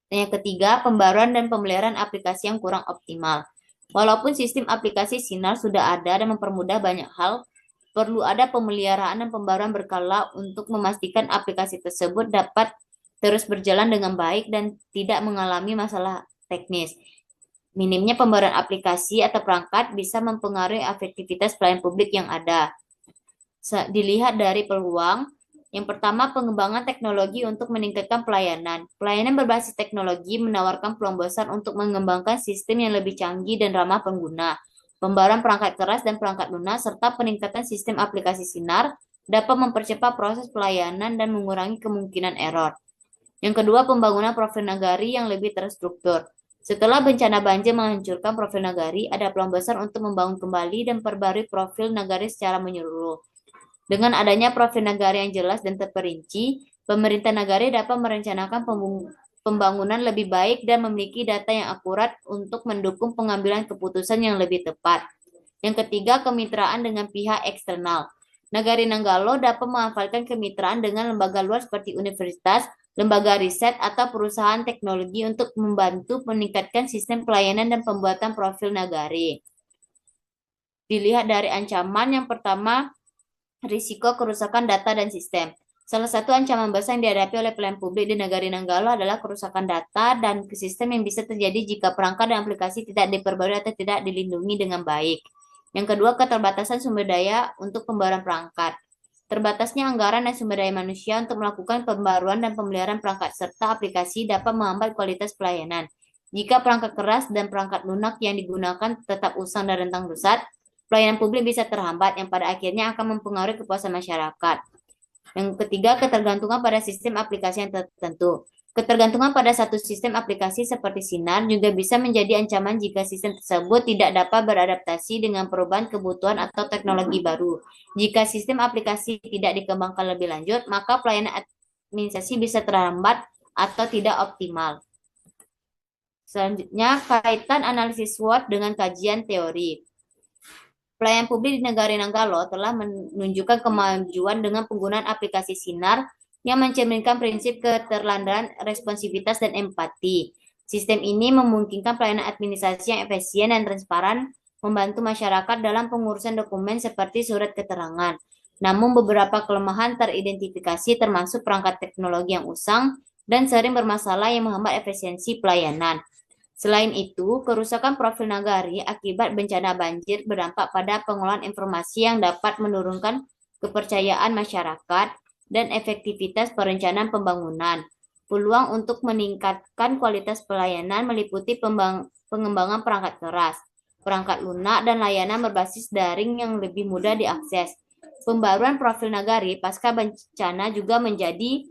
Dan yang ketiga, pembaruan dan pemeliharaan aplikasi yang kurang optimal. Walaupun sistem aplikasi Sinar sudah ada dan mempermudah banyak hal, perlu ada pemeliharaan dan pembaruan berkala untuk memastikan aplikasi tersebut dapat terus berjalan dengan baik dan tidak mengalami masalah teknis. Minimnya pembaruan aplikasi atau perangkat bisa mempengaruhi efektivitas pelayanan publik yang ada. Dilihat dari peluang, yang pertama pengembangan teknologi untuk meningkatkan pelayanan. Pelayanan berbasis teknologi menawarkan peluang besar untuk mengembangkan sistem yang lebih canggih dan ramah pengguna. Pembaruan perangkat keras dan perangkat lunak serta peningkatan sistem aplikasi Sinar dapat mempercepat proses pelayanan dan mengurangi kemungkinan error. Yang kedua, pembangunan profil nagari yang lebih terstruktur. Setelah bencana banjir menghancurkan profil nagari, ada peluang besar untuk membangun kembali dan perbarui profil nagari secara menyeluruh. Dengan adanya profil negara yang jelas dan terperinci, pemerintah negara dapat merencanakan pembangunan lebih baik dan memiliki data yang akurat untuk mendukung pengambilan keputusan yang lebih tepat. Yang ketiga, kemitraan dengan pihak eksternal. Nagari Nanggalo dapat memanfaatkan kemitraan dengan lembaga luar seperti universitas, lembaga riset, atau perusahaan teknologi untuk membantu meningkatkan sistem pelayanan dan pembuatan profil nagari. Dilihat dari ancaman, yang pertama, risiko kerusakan data dan sistem. Salah satu ancaman besar yang dihadapi oleh pelayan publik di Nagari Nanggalo adalah kerusakan data dan sistem yang bisa terjadi jika perangkat dan aplikasi tidak diperbarui atau tidak dilindungi dengan baik. Yang kedua, keterbatasan sumber daya untuk pembaruan perangkat. Terbatasnya anggaran dan sumber daya manusia untuk melakukan pembaruan dan pemeliharaan perangkat serta aplikasi dapat menghambat kualitas pelayanan. Jika perangkat keras dan perangkat lunak yang digunakan tetap usang dan rentang rusak, pelayanan publik bisa terhambat yang pada akhirnya akan mempengaruhi kepuasan masyarakat. Yang ketiga, ketergantungan pada sistem aplikasi yang tertentu. Ketergantungan pada satu sistem aplikasi seperti Sinar juga bisa menjadi ancaman jika sistem tersebut tidak dapat beradaptasi dengan perubahan kebutuhan atau teknologi baru. Jika sistem aplikasi tidak dikembangkan lebih lanjut, maka pelayanan administrasi bisa terhambat atau tidak optimal. Selanjutnya, kaitan analisis SWOT dengan kajian teori. Pelayan publik di negara Nanggalo telah menunjukkan kemajuan dengan penggunaan aplikasi Sinar yang mencerminkan prinsip keterlambatan, responsivitas, dan empati. Sistem ini memungkinkan pelayanan administrasi yang efisien dan transparan, membantu masyarakat dalam pengurusan dokumen seperti surat keterangan. Namun beberapa kelemahan teridentifikasi termasuk perangkat teknologi yang usang dan sering bermasalah yang menghambat efisiensi pelayanan. Selain itu, kerusakan profil nagari akibat bencana banjir berdampak pada pengelolaan informasi yang dapat menurunkan kepercayaan masyarakat dan efektivitas perencanaan pembangunan. Peluang untuk meningkatkan kualitas pelayanan meliputi pengembangan perangkat keras, perangkat lunak, dan layanan berbasis daring yang lebih mudah diakses. Pembaruan profil nagari pasca bencana juga menjadi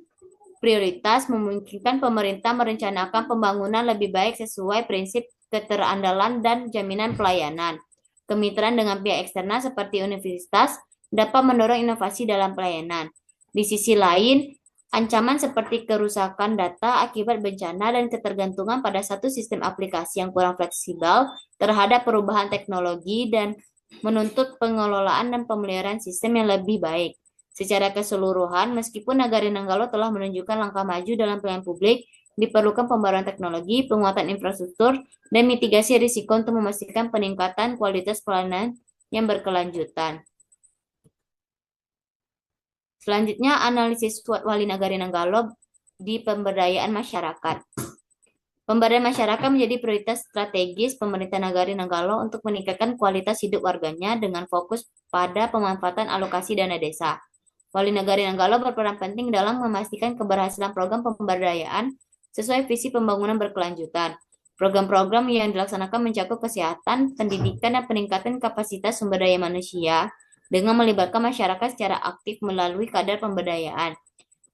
prioritas, memungkinkan pemerintah merencanakan pembangunan lebih baik sesuai prinsip keterandalan dan jaminan pelayanan. Kemitraan dengan pihak eksternal seperti universitas dapat mendorong inovasi dalam pelayanan. Di sisi lain, ancaman seperti kerusakan data akibat bencana dan ketergantungan pada satu sistem aplikasi yang kurang fleksibel terhadap perubahan teknologi dan menuntut pengelolaan dan pemeliharaan sistem yang lebih baik. Secara keseluruhan, meskipun Nagari Nanggalo telah menunjukkan langkah maju dalam pelayanan publik, diperlukan pembaruan teknologi, penguatan infrastruktur, dan mitigasi risiko untuk memastikan peningkatan kualitas pelayanan yang berkelanjutan. Selanjutnya, analisis SWOT Wali Nagari Nanggalo di pemberdayaan masyarakat. Pemberdayaan masyarakat menjadi prioritas strategis pemerintah Nagari Nanggalo untuk meningkatkan kualitas hidup warganya dengan fokus pada pemanfaatan alokasi dana desa. Wali Nagari Nanggalo berperan penting dalam memastikan keberhasilan program pemberdayaan sesuai visi pembangunan berkelanjutan. Program-program yang dilaksanakan mencakup kesehatan, pendidikan, dan peningkatan kapasitas sumber daya manusia dengan melibatkan masyarakat secara aktif melalui kadar pemberdayaan.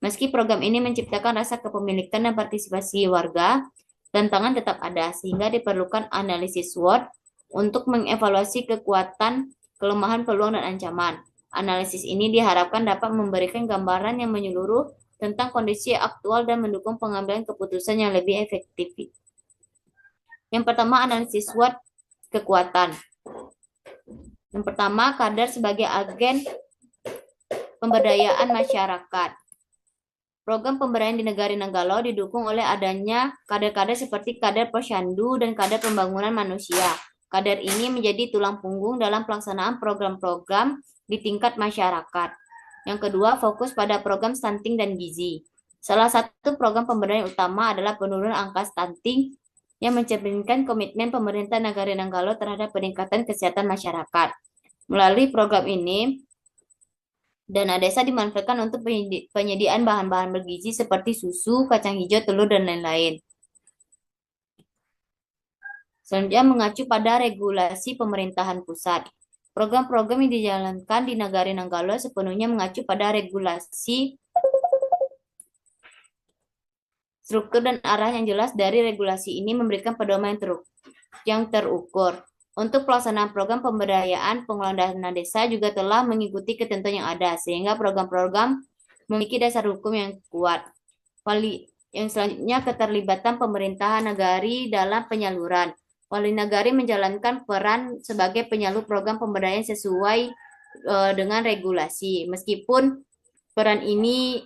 Meski program ini menciptakan rasa kepemilikan dan partisipasi warga, tantangan tetap ada sehingga diperlukan analisis SWOT untuk mengevaluasi kekuatan, kelemahan, peluang, dan ancaman. Analisis ini diharapkan dapat memberikan gambaran yang menyeluruh tentang kondisi aktual dan mendukung pengambilan keputusan yang lebih efektif. Yang pertama, analisis SWOT kekuatan. Yang pertama, kadar sebagai agen pemberdayaan masyarakat. Program pemberdayaan di Nagari Nanggalo didukung oleh adanya kader-kader seperti kader posyandu dan kader pembangunan manusia. Kader ini menjadi tulang punggung dalam pelaksanaan program-program di tingkat masyarakat. Yang kedua, fokus pada program stunting dan gizi. Salah satu program pemberdayaan utama adalah penurunan angka stunting yang mencerminkan komitmen pemerintah Nagari Nanggalo terhadap peningkatan kesehatan masyarakat. Melalui program ini, dana desa dimanfaatkan untuk penyediaan bahan-bahan bergizi seperti susu, kacang hijau, telur, dan lain-lain. Selanjutnya mengacu pada regulasi pemerintahan pusat. Program-program yang dijalankan di Nagari Nanggalo sepenuhnya mengacu pada regulasi, struktur dan arah yang jelas dari regulasi ini memberikan pedoman yang terukur. Untuk pelaksanaan program pemberdayaan pengelolaan dana desa juga telah mengikuti ketentuan yang ada, sehingga program-program memiliki dasar hukum yang kuat. Yang selanjutnya, keterlibatan pemerintahan negari dalam penyaluran. Wali negari menjalankan peran sebagai penyalur program pemberdayaan sesuai dengan regulasi. Meskipun peran ini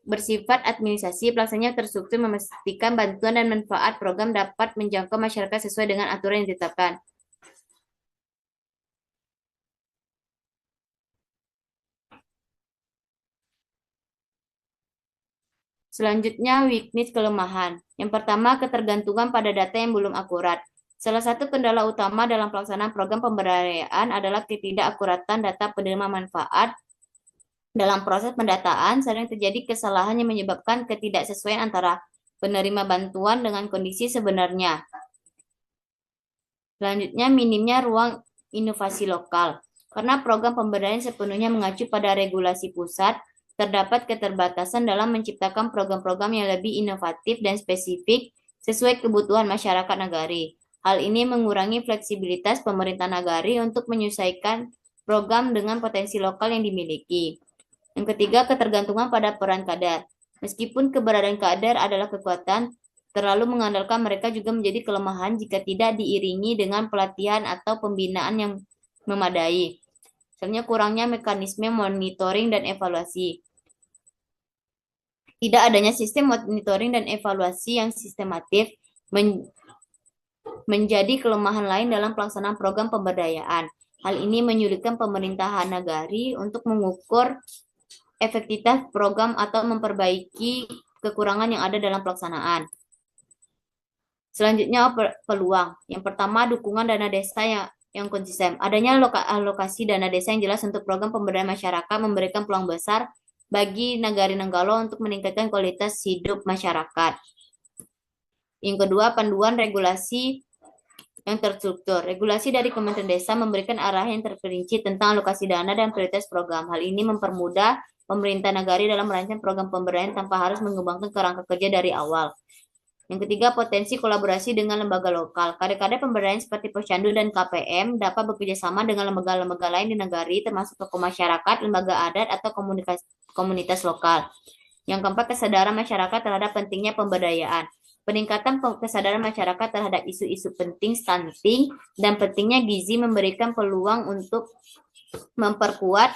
bersifat administrasi, pelaksanaannya terstruktur memastikan bantuan dan manfaat program dapat menjangkau masyarakat sesuai dengan aturan yang ditetapkan. Selanjutnya, weakness kelemahan. Yang pertama, ketergantungan pada data yang belum akurat. Salah satu kendala utama dalam pelaksanaan program pemberdayaan adalah ketidakakuratan data penerima manfaat. Dalam proses pendataan, sering terjadi kesalahan yang menyebabkan ketidaksesuaian antara penerima bantuan dengan kondisi sebenarnya. Selanjutnya, minimnya ruang inovasi lokal. Karena program pemberdayaan sepenuhnya mengacu pada regulasi pusat, terdapat keterbatasan dalam menciptakan program-program yang lebih inovatif dan spesifik sesuai kebutuhan masyarakat nagari. Hal ini mengurangi fleksibilitas pemerintah nagari untuk menyesuaikan program dengan potensi lokal yang dimiliki. Yang ketiga, ketergantungan pada peran kader. Meskipun keberadaan kader adalah kekuatan, terlalu mengandalkan mereka juga menjadi kelemahan jika tidak diiringi dengan pelatihan atau pembinaan yang memadai. Misalnya kurangnya mekanisme monitoring dan evaluasi. Tidak adanya sistem monitoring dan evaluasi yang sistematif menjadi kelemahan lain dalam pelaksanaan program pemberdayaan. Hal ini menyulitkan pemerintahan nagari untuk mengukur efektivitas program atau memperbaiki kekurangan yang ada dalam pelaksanaan. Selanjutnya, peluang. Yang pertama, dukungan dana desa yang konsisten. Adanya alokasi dana desa yang jelas untuk program pemberdayaan masyarakat memberikan peluang besar bagi Nagari Nanggala untuk meningkatkan kualitas hidup masyarakat. Yang kedua, panduan regulasi yang terstruktur. Regulasi dari Kementerian Desa memberikan arah yang terperinci tentang alokasi dana dan prioritas program. Hal ini mempermudah pemerintah nagari dalam merancang program pemberdayaan tanpa harus mengembangkan kerangka kerja dari awal. Yang ketiga, potensi kolaborasi dengan lembaga lokal. Kadang-kadang pemberdayaan seperti Posyandu dan KPM dapat bekerja sama dengan lembaga-lembaga lain di nagari, termasuk tokoh masyarakat, lembaga adat, atau komunitas lokal. Yang keempat, kesadaran masyarakat terhadap pentingnya pemberdayaan. Peningkatan kesadaran masyarakat terhadap isu-isu penting stunting dan pentingnya gizi memberikan peluang untuk memperkuat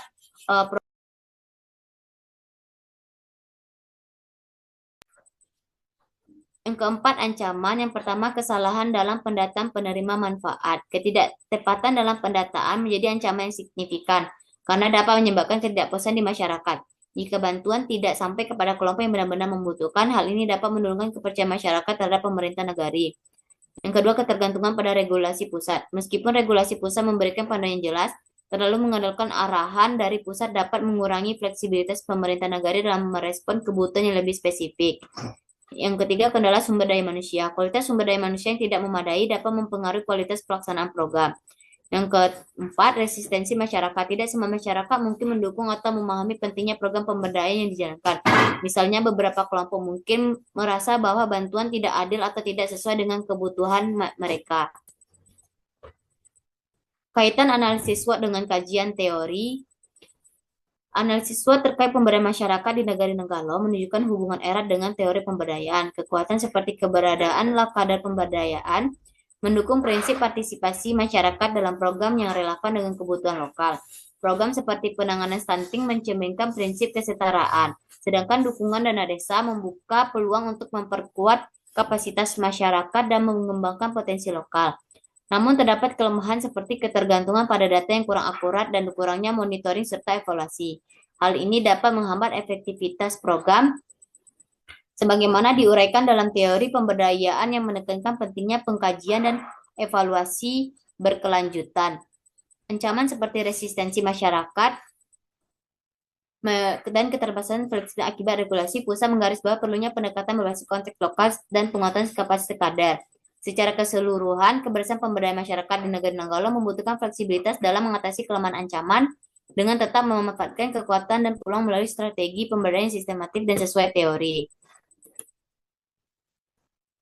Yang keempat, ancaman. Yang pertama, kesalahan dalam pendataan penerima manfaat. Ketidaktepatan dalam pendataan menjadi ancaman yang signifikan karena dapat menyebabkan ketidakpuasan di masyarakat. Jika bantuan tidak sampai kepada kelompok yang benar-benar membutuhkan, hal ini dapat menurunkan kepercayaan masyarakat terhadap pemerintah negari. Yang kedua, ketergantungan pada regulasi pusat. Meskipun regulasi pusat memberikan panduan yang jelas, terlalu mengandalkan arahan dari pusat dapat mengurangi fleksibilitas pemerintah negara dalam merespon kebutuhan yang lebih spesifik. Yang ketiga, kendala sumber daya manusia. Kualitas sumber daya manusia yang tidak memadai dapat mempengaruhi kualitas pelaksanaan program. Yang keempat, resistensi masyarakat. Tidak semua masyarakat mungkin mendukung atau memahami pentingnya program pemberdayaan yang dijalankan. Misalnya, beberapa kelompok mungkin merasa bahwa bantuan tidak adil atau tidak sesuai dengan kebutuhan mereka. Kaitan analisis SWOT dengan kajian teori. Analisis SWOT terkait pemberdayaan masyarakat di Nagari Nanggala menunjukkan hubungan erat dengan teori pemberdayaan. Kekuatan seperti keberadaan kadar pemberdayaan mendukung prinsip partisipasi masyarakat dalam program yang relevan dengan kebutuhan lokal. Program seperti penanganan stunting mencerminkan prinsip kesetaraan, sedangkan dukungan dana desa membuka peluang untuk memperkuat kapasitas masyarakat dan mengembangkan potensi lokal. Namun terdapat kelemahan seperti ketergantungan pada data yang kurang akurat dan kurangnya monitoring serta evaluasi. Hal ini dapat menghambat efektivitas program sebagaimana diuraikan dalam teori pemberdayaan yang menekankan pentingnya pengkajian dan evaluasi berkelanjutan. Ancaman seperti resistensi masyarakat dan keterbatasan fleksibilitas akibat regulasi pusat menggarisbawahi perlunya pendekatan berbasis konteks lokal dan penguatan kapasitas kader. Secara keseluruhan, keberhasilan pemberdayaan masyarakat di Nagari Nanggala membutuhkan fleksibilitas dalam mengatasi kelemahan ancaman dengan tetap memanfaatkan kekuatan dan peluang melalui strategi pemberdayaan sistematif dan sesuai teori.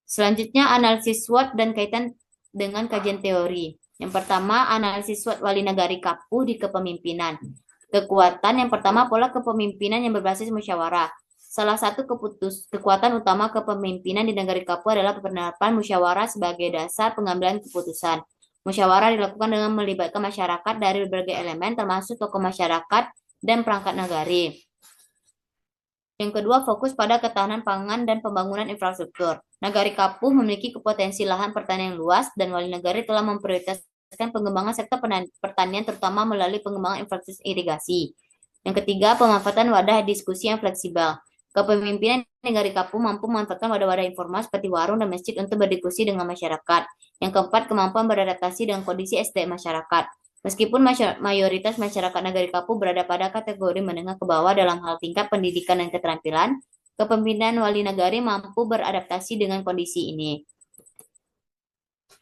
Selanjutnya, analisis SWOT dan kaitan dengan kajian teori. Yang pertama, analisis SWOT Wali Nagari Kapuh di kepemimpinan. Kekuatan yang pertama, pola kepemimpinan yang berbasis musyawarah. Salah satu kekuatan utama kepemimpinan di negara Kapuh adalah penerapan musyawarah sebagai dasar pengambilan keputusan. Musyawarah dilakukan dengan melibatkan masyarakat dari berbagai elemen, termasuk tokoh masyarakat dan perangkat nagari. Yang kedua, fokus pada ketahanan pangan dan pembangunan infrastruktur. Nagari Kapuh memiliki potensi lahan pertanian yang luas dan Wali Nagari telah memprioritaskan pengembangan sektor pertanian terutama melalui pengembangan infrastruktur irigasi. Yang ketiga, pemanfaatan wadah diskusi yang fleksibel. Kepemimpinan Nagari Kapuh mampu memanfaatkan wadah-wadah informal seperti warung dan masjid untuk berdiskusi dengan masyarakat. Yang keempat, kemampuan beradaptasi dengan kondisi SDM masyarakat. Meskipun mayoritas masyarakat Nagari Kapuh berada pada kategori menengah ke bawah dalam hal tingkat pendidikan dan keterampilan, kepemimpinan Wali Nagari mampu beradaptasi dengan kondisi ini.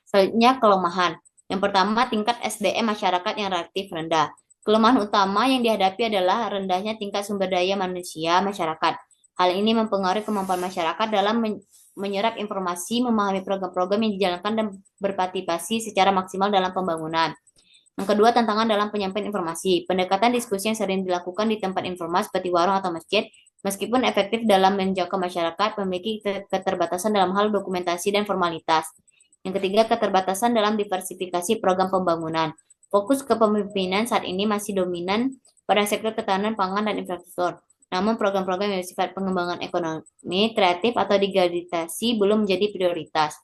Selanjutnya, kelemahan. Yang pertama, tingkat SDM masyarakat yang relatif rendah. Kelemahan utama yang dihadapi adalah rendahnya tingkat sumber daya manusia masyarakat. Hal ini mempengaruhi kemampuan masyarakat dalam menyerap informasi, memahami program-program yang dijalankan dan berpartisipasi secara maksimal dalam pembangunan. Yang kedua, tantangan dalam penyampaian informasi. Pendekatan diskusi yang sering dilakukan di tempat informal seperti warung atau masjid, meskipun efektif dalam menjangkau masyarakat, memiliki keterbatasan dalam hal dokumentasi dan formalitas. Yang ketiga, keterbatasan dalam diversifikasi program pembangunan. Fokus kepemimpinan saat ini masih dominan pada sektor ketahanan pangan dan infrastruktur. Namun program-program yang bersifat pengembangan ekonomi, kreatif, atau digitalisasi belum menjadi prioritas.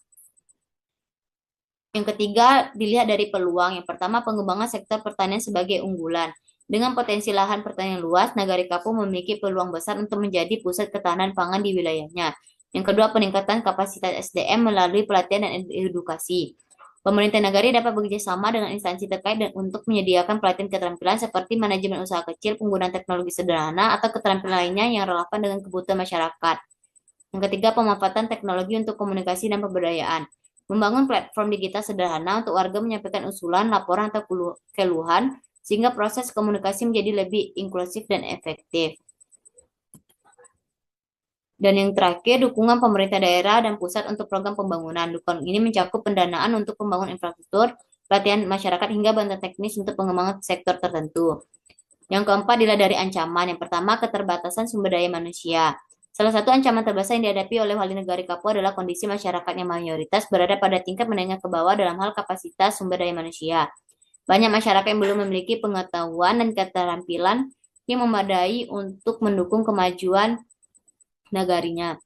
Yang ketiga, dilihat dari peluang. Yang pertama, pengembangan sektor pertanian sebagai unggulan. Dengan potensi lahan pertanian luas, Nagari Kapuh memiliki peluang besar untuk menjadi pusat ketahanan pangan di wilayahnya. Yang kedua, peningkatan kapasitas SDM melalui pelatihan dan edukasi. Pemerintah nagari dapat bekerjasama dengan instansi terkait untuk menyediakan pelatihan keterampilan seperti manajemen usaha kecil, penggunaan teknologi sederhana, atau keterampilan lainnya yang relevan dengan kebutuhan masyarakat. Yang ketiga, pemanfaatan teknologi untuk komunikasi dan pemberdayaan. Membangun platform digital sederhana untuk warga menyampaikan usulan, laporan, atau keluhan, sehingga proses komunikasi menjadi lebih inklusif dan efektif. Dan yang terakhir, dukungan pemerintah daerah dan pusat untuk program pembangunan. Dukungan ini mencakup pendanaan untuk pembangunan infrastruktur, pelatihan masyarakat, hingga bantuan teknis untuk pengembangan sektor tertentu. Yang keempat, dilihat dari ancaman. Yang pertama, keterbatasan sumber daya manusia. Salah satu ancaman terbesar yang dihadapi oleh Wali Nagari Kapuh adalah kondisi masyarakat yang mayoritas berada pada tingkat menengah ke bawah dalam hal kapasitas sumber daya manusia. Banyak masyarakat yang belum memiliki pengetahuan dan keterampilan yang memadai untuk mendukung kemajuan nagarinya.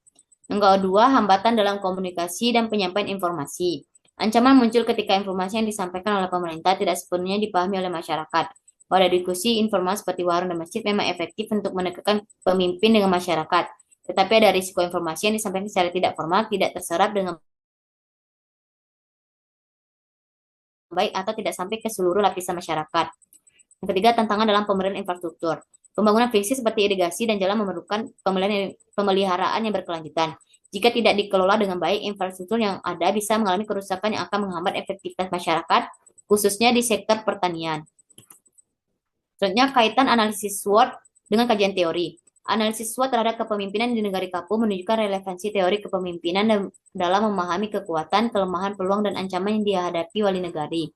Yang kedua, hambatan dalam komunikasi dan penyampaian informasi. Ancaman muncul ketika informasi yang disampaikan oleh pemerintah tidak sepenuhnya dipahami oleh masyarakat. Pada diskusi informal seperti warung dan masjid memang efektif untuk mendekatkan pemimpin dengan masyarakat. Tetapi ada risiko informasi yang disampaikan secara tidak formal, tidak terserap dengan baik atau tidak sampai ke seluruh lapisan masyarakat. Yang ketiga, tantangan dalam pemberian infrastruktur. Pembangunan fisik seperti irigasi dan jalan memerlukan pemeliharaan yang berkelanjutan. Jika tidak dikelola dengan baik, infrastruktur yang ada bisa mengalami kerusakan yang akan menghambat efektivitas masyarakat, khususnya di sektor pertanian. Selanjutnya, kaitan analisis SWOT dengan kajian teori. Analisis SWOT terhadap kepemimpinan di negara Kapuh menunjukkan relevansi teori kepemimpinan dalam memahami kekuatan, kelemahan, peluang, dan ancaman yang dihadapi wali negari.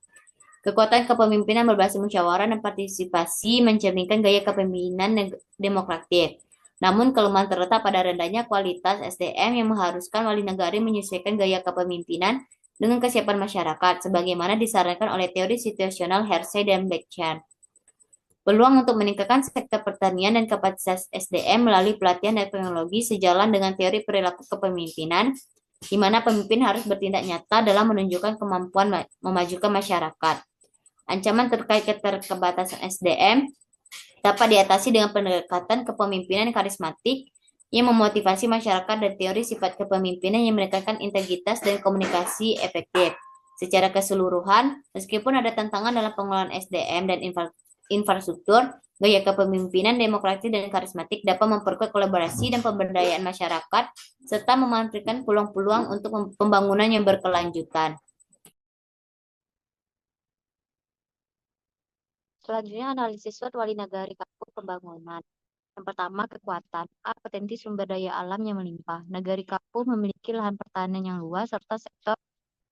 Kekuatan kepemimpinan berbasis musyawarah dan partisipasi mencerminkan gaya kepemimpinan demokratis. Namun kelemahan terletak pada rendahnya kualitas SDM yang mengharuskan wali negari menyesuaikan gaya kepemimpinan dengan kesiapan masyarakat, sebagaimana disarankan oleh teori situasional Hersey dan Beckchan. Peluang untuk meningkatkan sektor pertanian dan kapasitas SDM melalui pelatihan dan teknologi sejalan dengan teori perilaku kepemimpinan, di mana pemimpin harus bertindak nyata dalam menunjukkan kemampuan memajukan masyarakat. Ancaman terkait keterbatasan SDM dapat diatasi dengan pendekatan kepemimpinan karismatik yang memotivasi masyarakat dan teori sifat kepemimpinan yang menekankan integritas dan komunikasi efektif. Secara keseluruhan, meskipun ada tantangan dalam pengelolaan SDM dan infrastruktur, gaya kepemimpinan demokratis dan karismatik dapat memperkuat kolaborasi dan pemberdayaan masyarakat, serta memanfaatkan peluang-peluang untuk pembangunan yang berkelanjutan. Selanjutnya, analisis SWOT Wali Nagari Kapuh Pembangunan. Yang pertama, kekuatan. A. Potensi sumber daya alam yang melimpah. Nagari Kapuh memiliki lahan pertanian yang luas serta sektor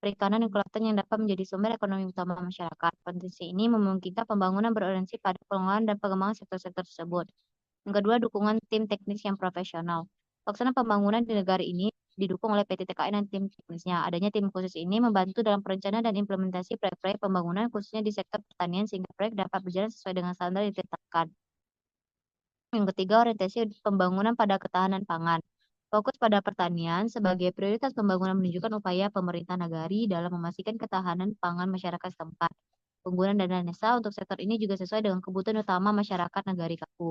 perikanan, dan kelautan yang dapat menjadi sumber ekonomi utama masyarakat. Potensi ini memungkinkan pembangunan berorientasi pada pengelolaan dan pengembangan sektor-sektor tersebut. Yang kedua, dukungan tim teknis yang profesional. Pelaksanaan pembangunan di negara ini didukung oleh PT TKN dan tim teknisnya. Adanya tim khusus ini membantu dalam perencanaan dan implementasi proyek-proyek pembangunan khususnya di sektor pertanian sehingga proyek dapat berjalan sesuai dengan standar yang ditetapkan. Yang ketiga, orientasi pembangunan pada ketahanan pangan. Fokus pada pertanian sebagai prioritas pembangunan menunjukkan upaya pemerintah nagari dalam memastikan ketahanan pangan masyarakat setempat. Penggunaan dana desa untuk sektor ini juga sesuai dengan kebutuhan utama masyarakat Nagari Kapu.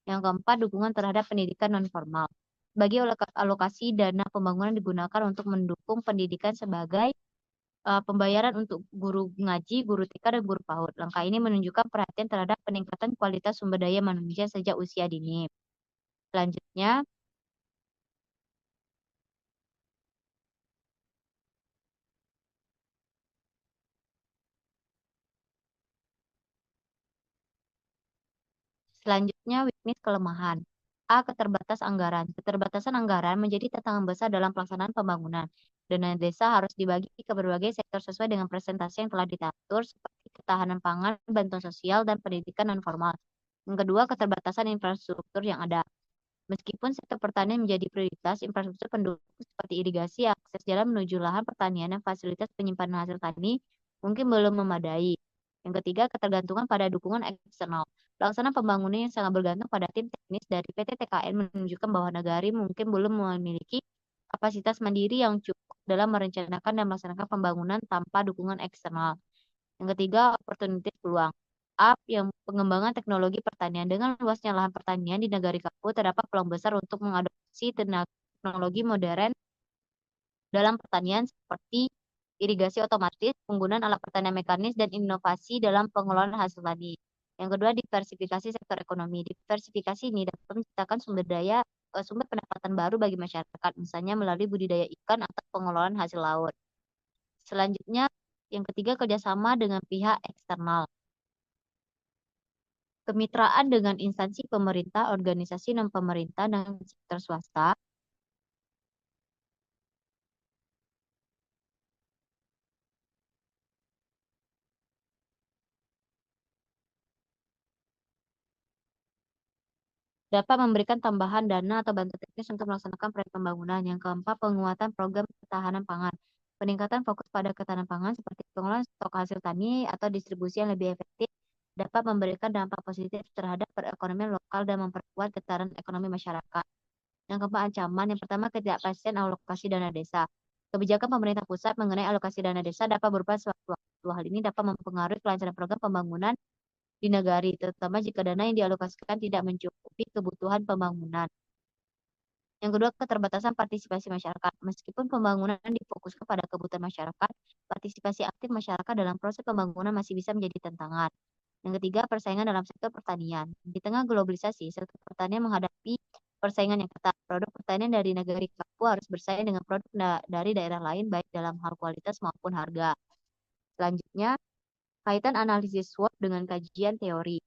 Yang keempat, dukungan terhadap pendidikan non-formal. Bagi alokasi dana pembangunan digunakan untuk mendukung pendidikan sebagai pembayaran untuk guru ngaji, guru TK, dan guru PAUD. Langkah ini menunjukkan perhatian terhadap peningkatan kualitas sumber daya manusia sejak usia dini. Selanjutnya, weakness kelemahan. A. Keterbatasan anggaran. Keterbatasan anggaran menjadi tantangan besar dalam pelaksanaan pembangunan. Dana desa harus dibagi ke berbagai sektor sesuai dengan presentasi yang telah diatur seperti ketahanan pangan, bantuan sosial, dan pendidikan non-formal. Yang kedua, keterbatasan infrastruktur yang ada. Meskipun sektor pertanian menjadi prioritas, infrastruktur pendukung seperti irigasi, akses jalan menuju lahan pertanian, dan fasilitas penyimpanan hasil tani mungkin belum memadai. Yang ketiga, ketergantungan pada dukungan eksternal. Pelaksanaan pembangunan yang sangat bergantung pada tim teknis dari PT TKN menunjukkan bahwa negara mungkin belum memiliki kapasitas mandiri yang cukup dalam merencanakan dan melaksanakan pembangunan tanpa dukungan eksternal. Yang ketiga, opportunity peluang. Yang pengembangan teknologi pertanian. Dengan luasnya lahan pertanian di negara Kapu, terdapat peluang besar untuk mengadopsi teknologi modern dalam pertanian seperti irigasi otomatis, penggunaan alat pertanian mekanis, dan inovasi dalam pengelolaan hasil tani. Yang kedua, diversifikasi sektor ekonomi. Diversifikasi ini dapat menciptakan sumber pendapatan baru bagi masyarakat, misalnya melalui budidaya ikan atau pengelolaan hasil laut. Selanjutnya, yang ketiga, kerjasama dengan pihak eksternal. Kemitraan dengan instansi pemerintah, organisasi non-pemerintah, dan sektor swasta dapat memberikan tambahan dana atau bantuan teknis untuk melaksanakan proyek pembangunan. Yang keempat, penguatan program ketahanan pangan. Peningkatan fokus pada ketahanan pangan seperti pengelolaan stok hasil tani atau distribusi yang lebih efektif dapat memberikan dampak positif terhadap perekonomian lokal dan memperkuat ketahanan ekonomi masyarakat. Yang keempat, ancaman. Yang pertama, ketidakpastian alokasi dana desa. Kebijakan pemerintah pusat mengenai alokasi dana desa dapat berubah sewaktu-waktu. Hal ini dapat mempengaruhi kelancaran program pembangunan di negari, terutama jika dana yang dialokasikan tidak mencukupi kebutuhan pembangunan. Yang kedua, keterbatasan partisipasi masyarakat. Meskipun pembangunan difokuskan pada kebutuhan masyarakat, partisipasi aktif masyarakat dalam proses pembangunan masih bisa menjadi tantangan. Yang ketiga, persaingan dalam sektor pertanian. Di tengah globalisasi, sektor pertanian menghadapi persaingan yang ketat. Produk pertanian dari negara Papua harus bersaing dengan produk dari daerah lain, baik dalam hal kualitas maupun harga. Selanjutnya, kaitan analisis SWOT dengan kajian teori.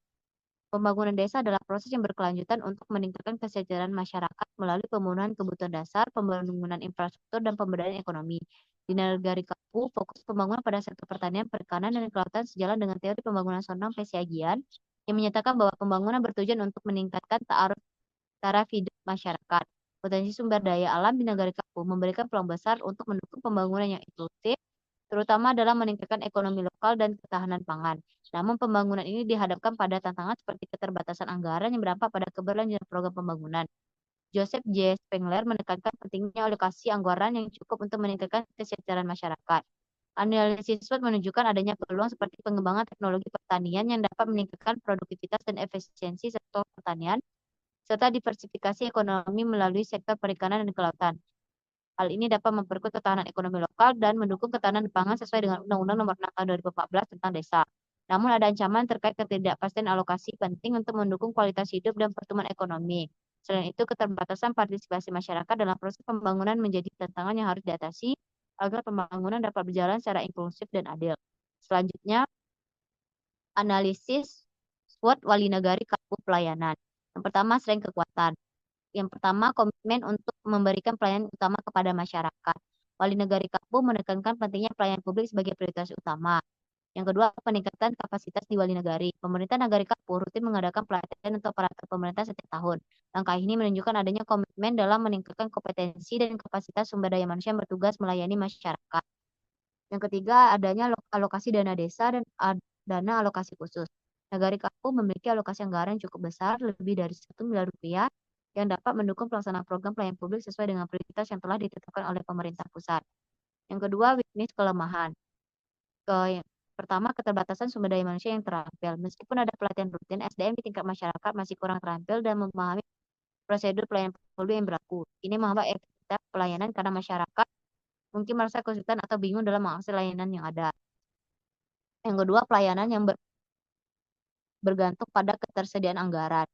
Pembangunan desa adalah proses yang berkelanjutan untuk meningkatkan kesejahteraan masyarakat melalui pemenuhan kebutuhan dasar, pembangunan infrastruktur, dan pemberdayaan ekonomi. Di negara Kapu, fokus pembangunan pada sektor pertanian, perikanan, dan kelautan sejalan dengan teori pembangunan Sondong Pesiagian yang menyatakan bahwa pembangunan bertujuan untuk meningkatkan taraf hidup masyarakat. Potensi sumber daya alam di negara Kapu memberikan peluang besar untuk mendukung pembangunan yang inklusif, terutama dalam meningkatkan ekonomi lokal dan ketahanan pangan. Namun pembangunan ini dihadapkan pada tantangan seperti keterbatasan anggaran yang berdampak pada keberlanjutan program pembangunan. Joseph J. Spengler menekankan pentingnya alokasi anggaran yang cukup untuk meningkatkan kesejahteraan masyarakat. Analisis SWOT menunjukkan adanya peluang seperti pengembangan teknologi pertanian yang dapat meningkatkan produktivitas dan efisiensi sektor pertanian, serta diversifikasi ekonomi melalui sektor perikanan dan kelautan. Hal ini dapat memperkuat ketahanan ekonomi lokal dan mendukung ketahanan pangan sesuai dengan Undang-Undang Nomor 6 Tahun 2014 tentang Desa. Namun ada ancaman terkait ketidakpastian alokasi penting untuk mendukung kualitas hidup dan pertumbuhan ekonomi. Selain itu, keterbatasan partisipasi masyarakat dalam proses pembangunan menjadi tantangan yang harus diatasi agar pembangunan dapat berjalan secara inklusif dan adil. Selanjutnya, analisis SWOT Wali Nagari Kapu Pelayanan. Yang pertama, strength kekuatan. Yang pertama, komitmen untuk memberikan pelayanan utama kepada masyarakat. Wali Negari Kapu menekankan pentingnya pelayanan publik sebagai prioritas utama. Yang kedua, peningkatan kapasitas di Wali Negari. Pemerintah Negari Kapu rutin mengadakan pelatihan untuk aparatur pemerintah setiap tahun. Langkah ini menunjukkan adanya komitmen dalam meningkatkan kompetensi dan kapasitas sumber daya manusia yang bertugas melayani masyarakat. Yang ketiga, adanya alokasi dana desa dan dana alokasi khusus. Negari Kapu memiliki alokasi anggaran yang cukup besar, lebih dari 1 miliar rupiah, yang dapat mendukung pelaksanaan program pelayanan publik sesuai dengan prioritas yang telah ditetapkan oleh pemerintah pusat. Yang kedua, weakness kelemahan. Pertama, keterbatasan sumber daya manusia yang terampil. Meskipun ada pelatihan rutin, SDM di tingkat masyarakat masih kurang terampil dan memahami prosedur pelayanan publik yang berlaku. Ini menghambat efektivitas pelayanan karena masyarakat mungkin merasa kesulitan atau bingung dalam mengakses layanan yang ada. Yang kedua, pelayanan yang bergantung pada ketersediaan anggaran.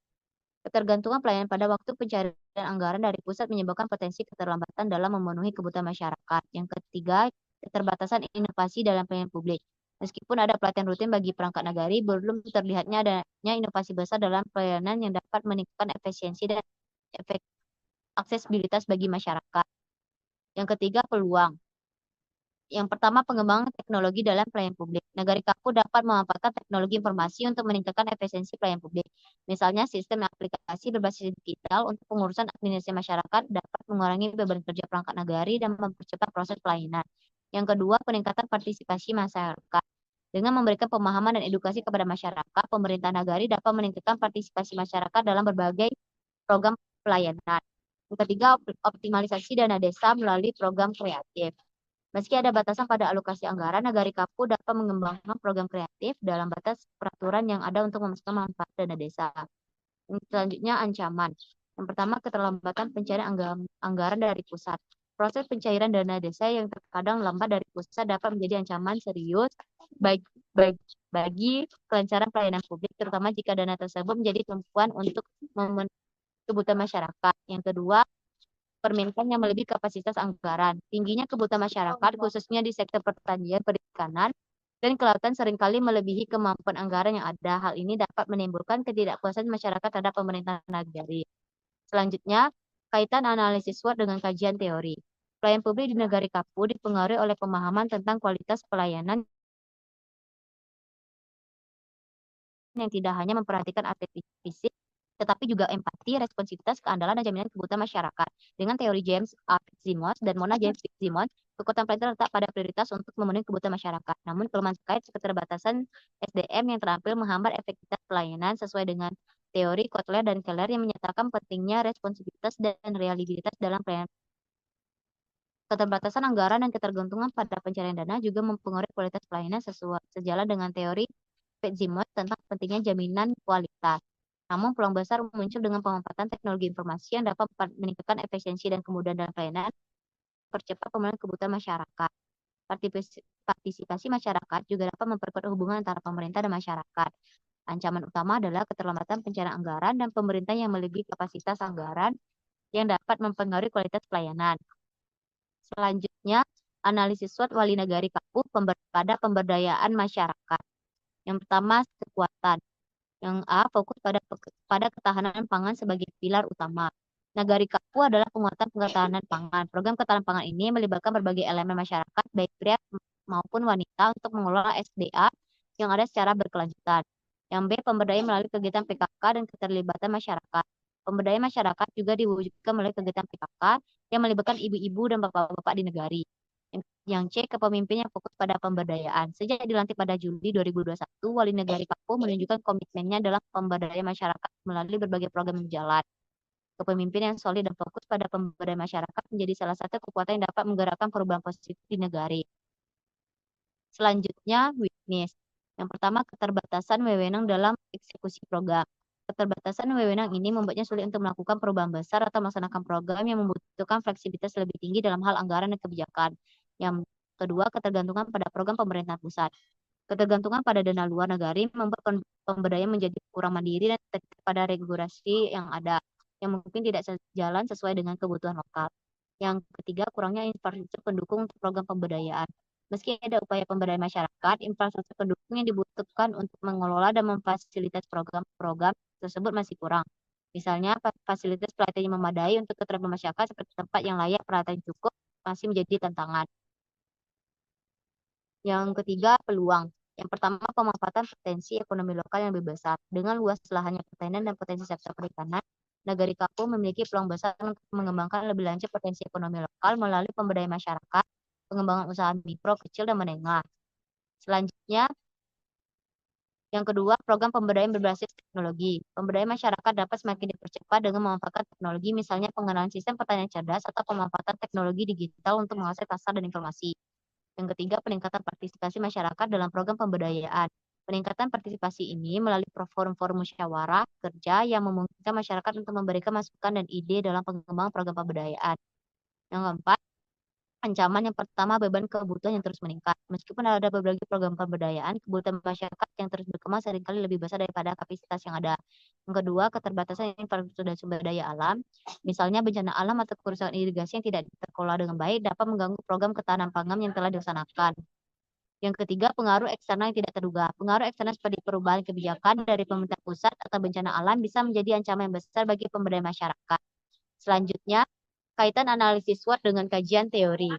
Ketergantungan pelayanan pada waktu pencarian anggaran dari pusat menyebabkan potensi keterlambatan dalam memenuhi kebutuhan masyarakat. Yang ketiga, keterbatasan inovasi dalam pelayanan publik. Meskipun ada pelatihan rutin bagi perangkat nagari, belum terlihatnya adanya inovasi besar dalam pelayanan yang dapat meningkatkan efisiensi dan efek aksesibilitas bagi masyarakat. Yang ketiga, peluang. Yang pertama, pengembangan teknologi dalam pelayanan publik. Negari Kapu dapat memanfaatkan teknologi informasi untuk meningkatkan efisiensi pelayanan publik. Misalnya, sistem aplikasi berbasis digital untuk pengurusan administrasi masyarakat dapat mengurangi beban kerja perangkat nagari dan mempercepat proses pelayanan. Yang kedua, peningkatan partisipasi masyarakat. Dengan memberikan pemahaman dan edukasi kepada masyarakat, pemerintah nagari dapat meningkatkan partisipasi masyarakat dalam berbagai program pelayanan. Yang ketiga, optimalisasi dana desa melalui program kreatif. Meski ada batasan pada alokasi anggaran, Negari Kapu dapat mengembangkan program kreatif dalam batas peraturan yang ada untuk memastikan manfaat dana desa. Selanjutnya, ancaman. Yang pertama, keterlambatan pencairan anggaran dari pusat. Proses pencairan dana desa yang terkadang lambat dari pusat dapat menjadi ancaman serius bagi kelancaran pelayanan publik, terutama jika dana tersebut menjadi tumpuan untuk memenuhi kebutuhan masyarakat. Yang kedua, permintaan yang melebihi kapasitas anggaran. Tingginya kebutuhan masyarakat, khususnya di sektor pertanian, perikanan, dan kelautan seringkali melebihi kemampuan anggaran yang ada. Hal ini dapat menimbulkan ketidakpuasan masyarakat terhadap pemerintahan nagari. Selanjutnya, kaitan analisis SWOT dengan kajian teori. Pelayanan publik di Negari Kapu dipengaruhi oleh pemahaman tentang kualitas pelayanan yang tidak hanya memperhatikan aspek fisik, tetapi juga empati, responsivitas, keandalan, dan jaminan kebutuhan masyarakat. Dengan teori James A. Fitzsimmons dan Mona James Fitzsimmons, kekuatan pelayanan terletak pada prioritas untuk memenuhi kebutuhan masyarakat. Namun, kelemahan terkait keterbatasan SDM yang terampil menghambat efektivitas pelayanan sesuai dengan teori Kotler dan Keller yang menyatakan pentingnya responsivitas dan reliabilitas dalam pelayanan. Keterbatasan anggaran dan ketergantungan pada pencarian dana juga mempengaruhi kualitas pelayanan sejalan dengan teori Fitzsimmons tentang pentingnya jaminan kualitas. Namun, peluang besar muncul dengan pemanfaatan teknologi informasi yang dapat meningkatkan efisiensi dan kemudahan dalam pelayanan, percepat pemenuhan kebutuhan masyarakat. Partisipasi masyarakat juga dapat memperkuat hubungan antara pemerintah dan masyarakat. Ancaman utama adalah keterlambatan pencairan anggaran dan pemerintah yang melebihi kapasitas anggaran yang dapat mempengaruhi kualitas pelayanan. Selanjutnya, analisis SWOT Wali Negari Kapu pada pemberdayaan masyarakat. Yang pertama, kekuatan. Yang A, fokus pada ketahanan pangan sebagai pilar utama. Negari Kapu adalah penguatan ketahanan pangan. Program ketahanan pangan ini melibatkan berbagai elemen masyarakat, baik pria maupun wanita, untuk mengelola SDA yang ada secara berkelanjutan. Yang B, pemberdayaan melalui kegiatan PKK dan keterlibatan masyarakat. Pemberdayaan masyarakat juga diwujudkan melalui kegiatan PKK yang melibatkan ibu-ibu dan bapak-bapak di negari. Yang C, kepemimpinan yang fokus pada pemberdayaan. Sejak dilantik pada Juli 2021, Wali Negari Kapu menunjukkan komitmennya dalam pemberdayaan masyarakat melalui berbagai program yang berjalan. Kepemimpinan yang solid dan fokus pada pemberdayaan masyarakat menjadi salah satu kekuatan yang dapat menggerakkan perubahan positif di negari. Selanjutnya, weakness. Yang pertama, keterbatasan wewenang dalam eksekusi program. Keterbatasan wewenang ini membuatnya sulit untuk melakukan perubahan besar atau melaksanakan program yang membutuhkan fleksibilitas lebih tinggi dalam hal anggaran dan kebijakan. Yang kedua, ketergantungan pada program pemerintahan pusat. Ketergantungan pada dana luar negari membuat pemberdayaan menjadi kurang mandiri dan terkait pada regulasi yang ada, yang mungkin tidak sejalan sesuai dengan kebutuhan lokal. Yang ketiga, kurangnya infrastruktur pendukung untuk program pemberdayaan. Meski ada upaya pemberdayaan masyarakat, infrastruktur pendukung yang dibutuhkan untuk mengelola dan memfasilitasi program-program tersebut masih kurang. Misalnya, fasilitas pelatihan yang memadai untuk keterampilan masyarakat seperti tempat yang layak, peralatan cukup, masih menjadi tantangan. Yang ketiga, peluang. Yang pertama, pemanfaatan potensi ekonomi lokal yang lebih besar. Dengan luas lahannya pertanian dan potensi sektor perikanan, Nagari Kapu memiliki peluang besar untuk mengembangkan lebih lanjut potensi ekonomi lokal melalui pemberdayaan masyarakat, pengembangan usaha mikro, kecil, dan menengah. Selanjutnya, yang kedua, program pemberdayaan berbasis teknologi. Pemberdayaan masyarakat dapat semakin dipercepat dengan memanfaatkan teknologi, misalnya pengenalan sistem pertanian cerdas atau pemanfaatan teknologi digital untuk mengakses pasar dan informasi. Yang ketiga, peningkatan partisipasi masyarakat dalam program pemberdayaan. Peningkatan partisipasi ini melalui forum-forum musyawarah kerja yang memungkinkan masyarakat untuk memberikan masukan dan ide dalam pengembangan program pemberdayaan. Yang keempat, ancaman yang pertama, beban kebutuhan yang terus meningkat. Meskipun ada berbagai program pemberdayaan, kebutuhan masyarakat yang terus berkembang seringkali lebih besar daripada kapasitas yang ada. Yang kedua, keterbatasan infrastruktur dan sumber daya alam. Misalnya bencana alam atau kerusakan irigasi yang tidak terkelola dengan baik dapat mengganggu program ketahanan pangan yang telah dilaksanakan. Yang ketiga, pengaruh eksternal yang tidak terduga. Pengaruh eksternal seperti perubahan kebijakan dari pemerintah pusat atau bencana alam bisa menjadi ancaman yang besar bagi pemberdayaan masyarakat. Selanjutnya, kaitan analisis SWOT dengan kajian teori.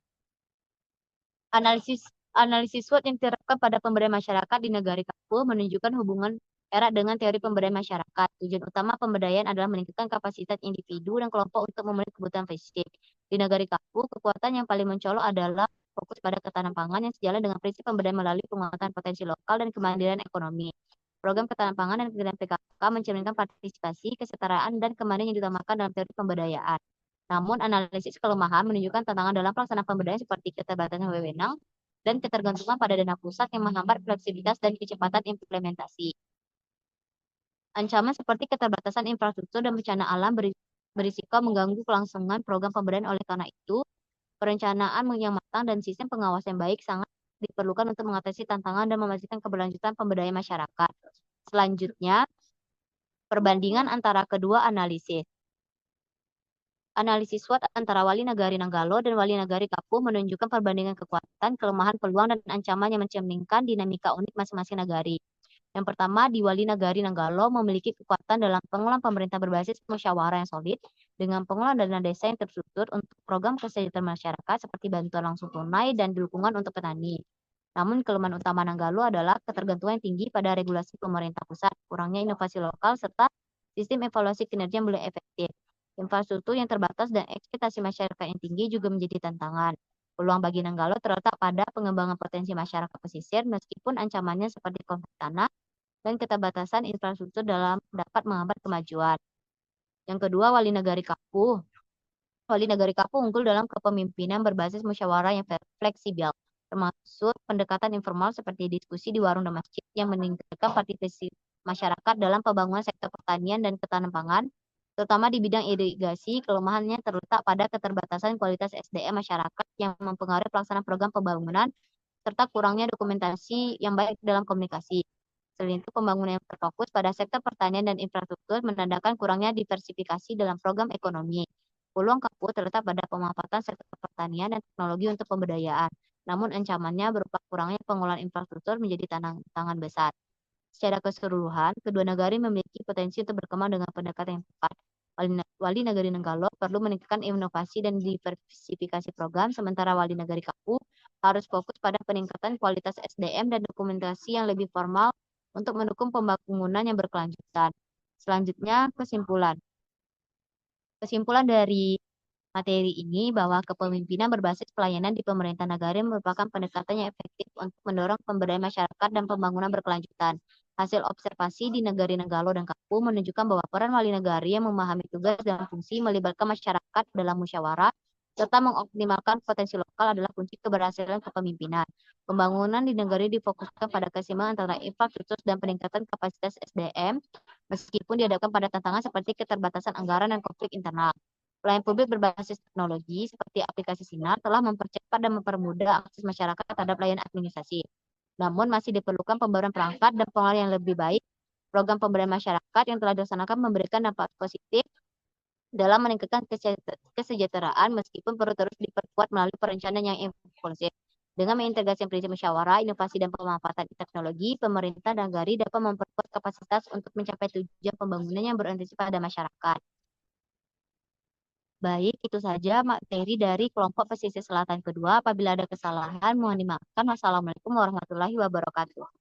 Analisis analisis SWOT yang diterapkan pada pemberdayaan masyarakat di negara Kapu menunjukkan hubungan erat dengan teori pemberdayaan masyarakat. Tujuan utama pemberdayaan adalah meningkatkan kapasitas individu dan kelompok untuk memenuhi kebutuhan fisik. Di negara Kapu, kekuatan yang paling mencolok adalah fokus pada ketahanan pangan yang sejalan dengan prinsip pemberdayaan melalui penguatan potensi lokal dan kemandirian ekonomi. Program ketahanan pangan dan kegiatan PKK mencerminkan partisipasi, kesetaraan, dan kemandirian yang diutamakan dalam teori pemberdayaan. Namun, analisis kelemahan menunjukkan tantangan dalam pelaksanaan pemberdayaan seperti keterbatasan wewenang dan ketergantungan pada dana pusat yang menghambat fleksibilitas dan kecepatan implementasi. Ancaman seperti keterbatasan infrastruktur dan bencana alam berisiko mengganggu kelangsungan program pemberdayaan. Oleh karena itu, perencanaan yang matang dan sistem pengawasan yang baik sangat diperlukan untuk mengatasi tantangan dan memastikan keberlanjutan pemberdayaan masyarakat. Selanjutnya, perbandingan antara kedua analisis. Analisis SWOT antara Wali Nagari Nanggalo dan Wali Nagari Kapuh menunjukkan perbandingan kekuatan, kelemahan, peluang, dan ancaman yang mencerminkan dinamika unik masing-masing nagari. Yang pertama, di Wali Nagari Nanggalo memiliki kekuatan dalam pengelolaan pemerintah berbasis musyawarah yang solid, dengan pengelolaan dana desa yang terstruktur untuk program kesejahteraan masyarakat seperti bantuan langsung tunai dan dukungan untuk petani. Namun kelemahan utama Nanggalo adalah ketergantungan yang tinggi pada regulasi pemerintah pusat, kurangnya inovasi lokal, serta sistem evaluasi kinerja yang belum efektif. Infrastruktur yang terbatas dan ekspektasi masyarakat yang tinggi juga menjadi tantangan. Peluang bagi Nanggalo terletak pada pengembangan potensi masyarakat pesisir, meskipun ancamannya seperti konflik tanah dan keterbatasan infrastruktur dapat menghambat kemajuan. Yang kedua, Wali Nagari Kapuh. Wali Nagari Kapuh unggul dalam kepemimpinan berbasis musyawarah yang fleksibel, termasuk pendekatan informal seperti diskusi di warung dan masjid yang meningkatkan partisipasi masyarakat dalam pembangunan sektor pertanian dan ketahanan pangan, terutama di bidang irigasi. Kelemahannya terletak pada keterbatasan kualitas SDM masyarakat yang mempengaruhi pelaksanaan program pembangunan, serta kurangnya dokumentasi yang baik dalam komunikasi. Selain itu, pembangunan yang terfokus pada sektor pertanian dan infrastruktur menandakan kurangnya diversifikasi dalam program ekonomi. Peluang Kapuh terletak pada pemanfaatan sektor pertanian dan teknologi untuk pemberdayaan. Namun ancamannya berupa kurangnya pengelolaan infrastruktur menjadi tantangan besar. Secara keseluruhan, kedua negara memiliki potensi untuk berkembang dengan pendekatan yang tepat. Wali Nagari Nanggalo perlu meningkatkan inovasi dan diversifikasi program, sementara Wali Nagari Kapuh harus fokus pada peningkatan kualitas SDM dan dokumentasi yang lebih formal untuk mendukung pembangunan yang berkelanjutan. Selanjutnya, kesimpulan. Kesimpulan dari materi ini bahwa kepemimpinan berbasis pelayanan di pemerintah negara merupakan pendekatan yang efektif untuk mendorong pemberdayaan masyarakat dan pembangunan berkelanjutan. Hasil observasi di negari Nanggalo dan Kapuh menunjukkan bahwa peran wali negari yang memahami tugas dan fungsi melibatkan masyarakat dalam musyawarah serta mengoptimalkan potensi lokal adalah kunci keberhasilan kepemimpinan. Pembangunan di negari difokuskan pada keseimbangan antara infrastruktur dan peningkatan kapasitas SDM, meskipun dihadapkan pada tantangan seperti keterbatasan anggaran dan konflik internal. Pelayanan publik berbasis teknologi seperti aplikasi Sinar telah mempercepat dan mempermudah akses masyarakat terhadap layanan administrasi. Namun masih diperlukan pembaruan perangkat dan pengelolaan yang lebih baik. Program pemberdayaan masyarakat yang telah dilaksanakan memberikan dampak positif dalam meningkatkan kesejahteraan, meskipun perlu terus diperkuat melalui perencanaan yang inklusif. Dengan mengintegrasi prinsip musyawarah, inovasi, dan pemanfaatan teknologi, pemerintah dan negara dapat memperkuat kapasitas untuk mencapai tujuan pembangunan yang berorientasi pada masyarakat. Baik, itu saja materi dari kelompok pesisir selatan kedua. Apabila ada kesalahan, mohon dimaafkan. Wassalamualaikum warahmatullahi wabarakatuh.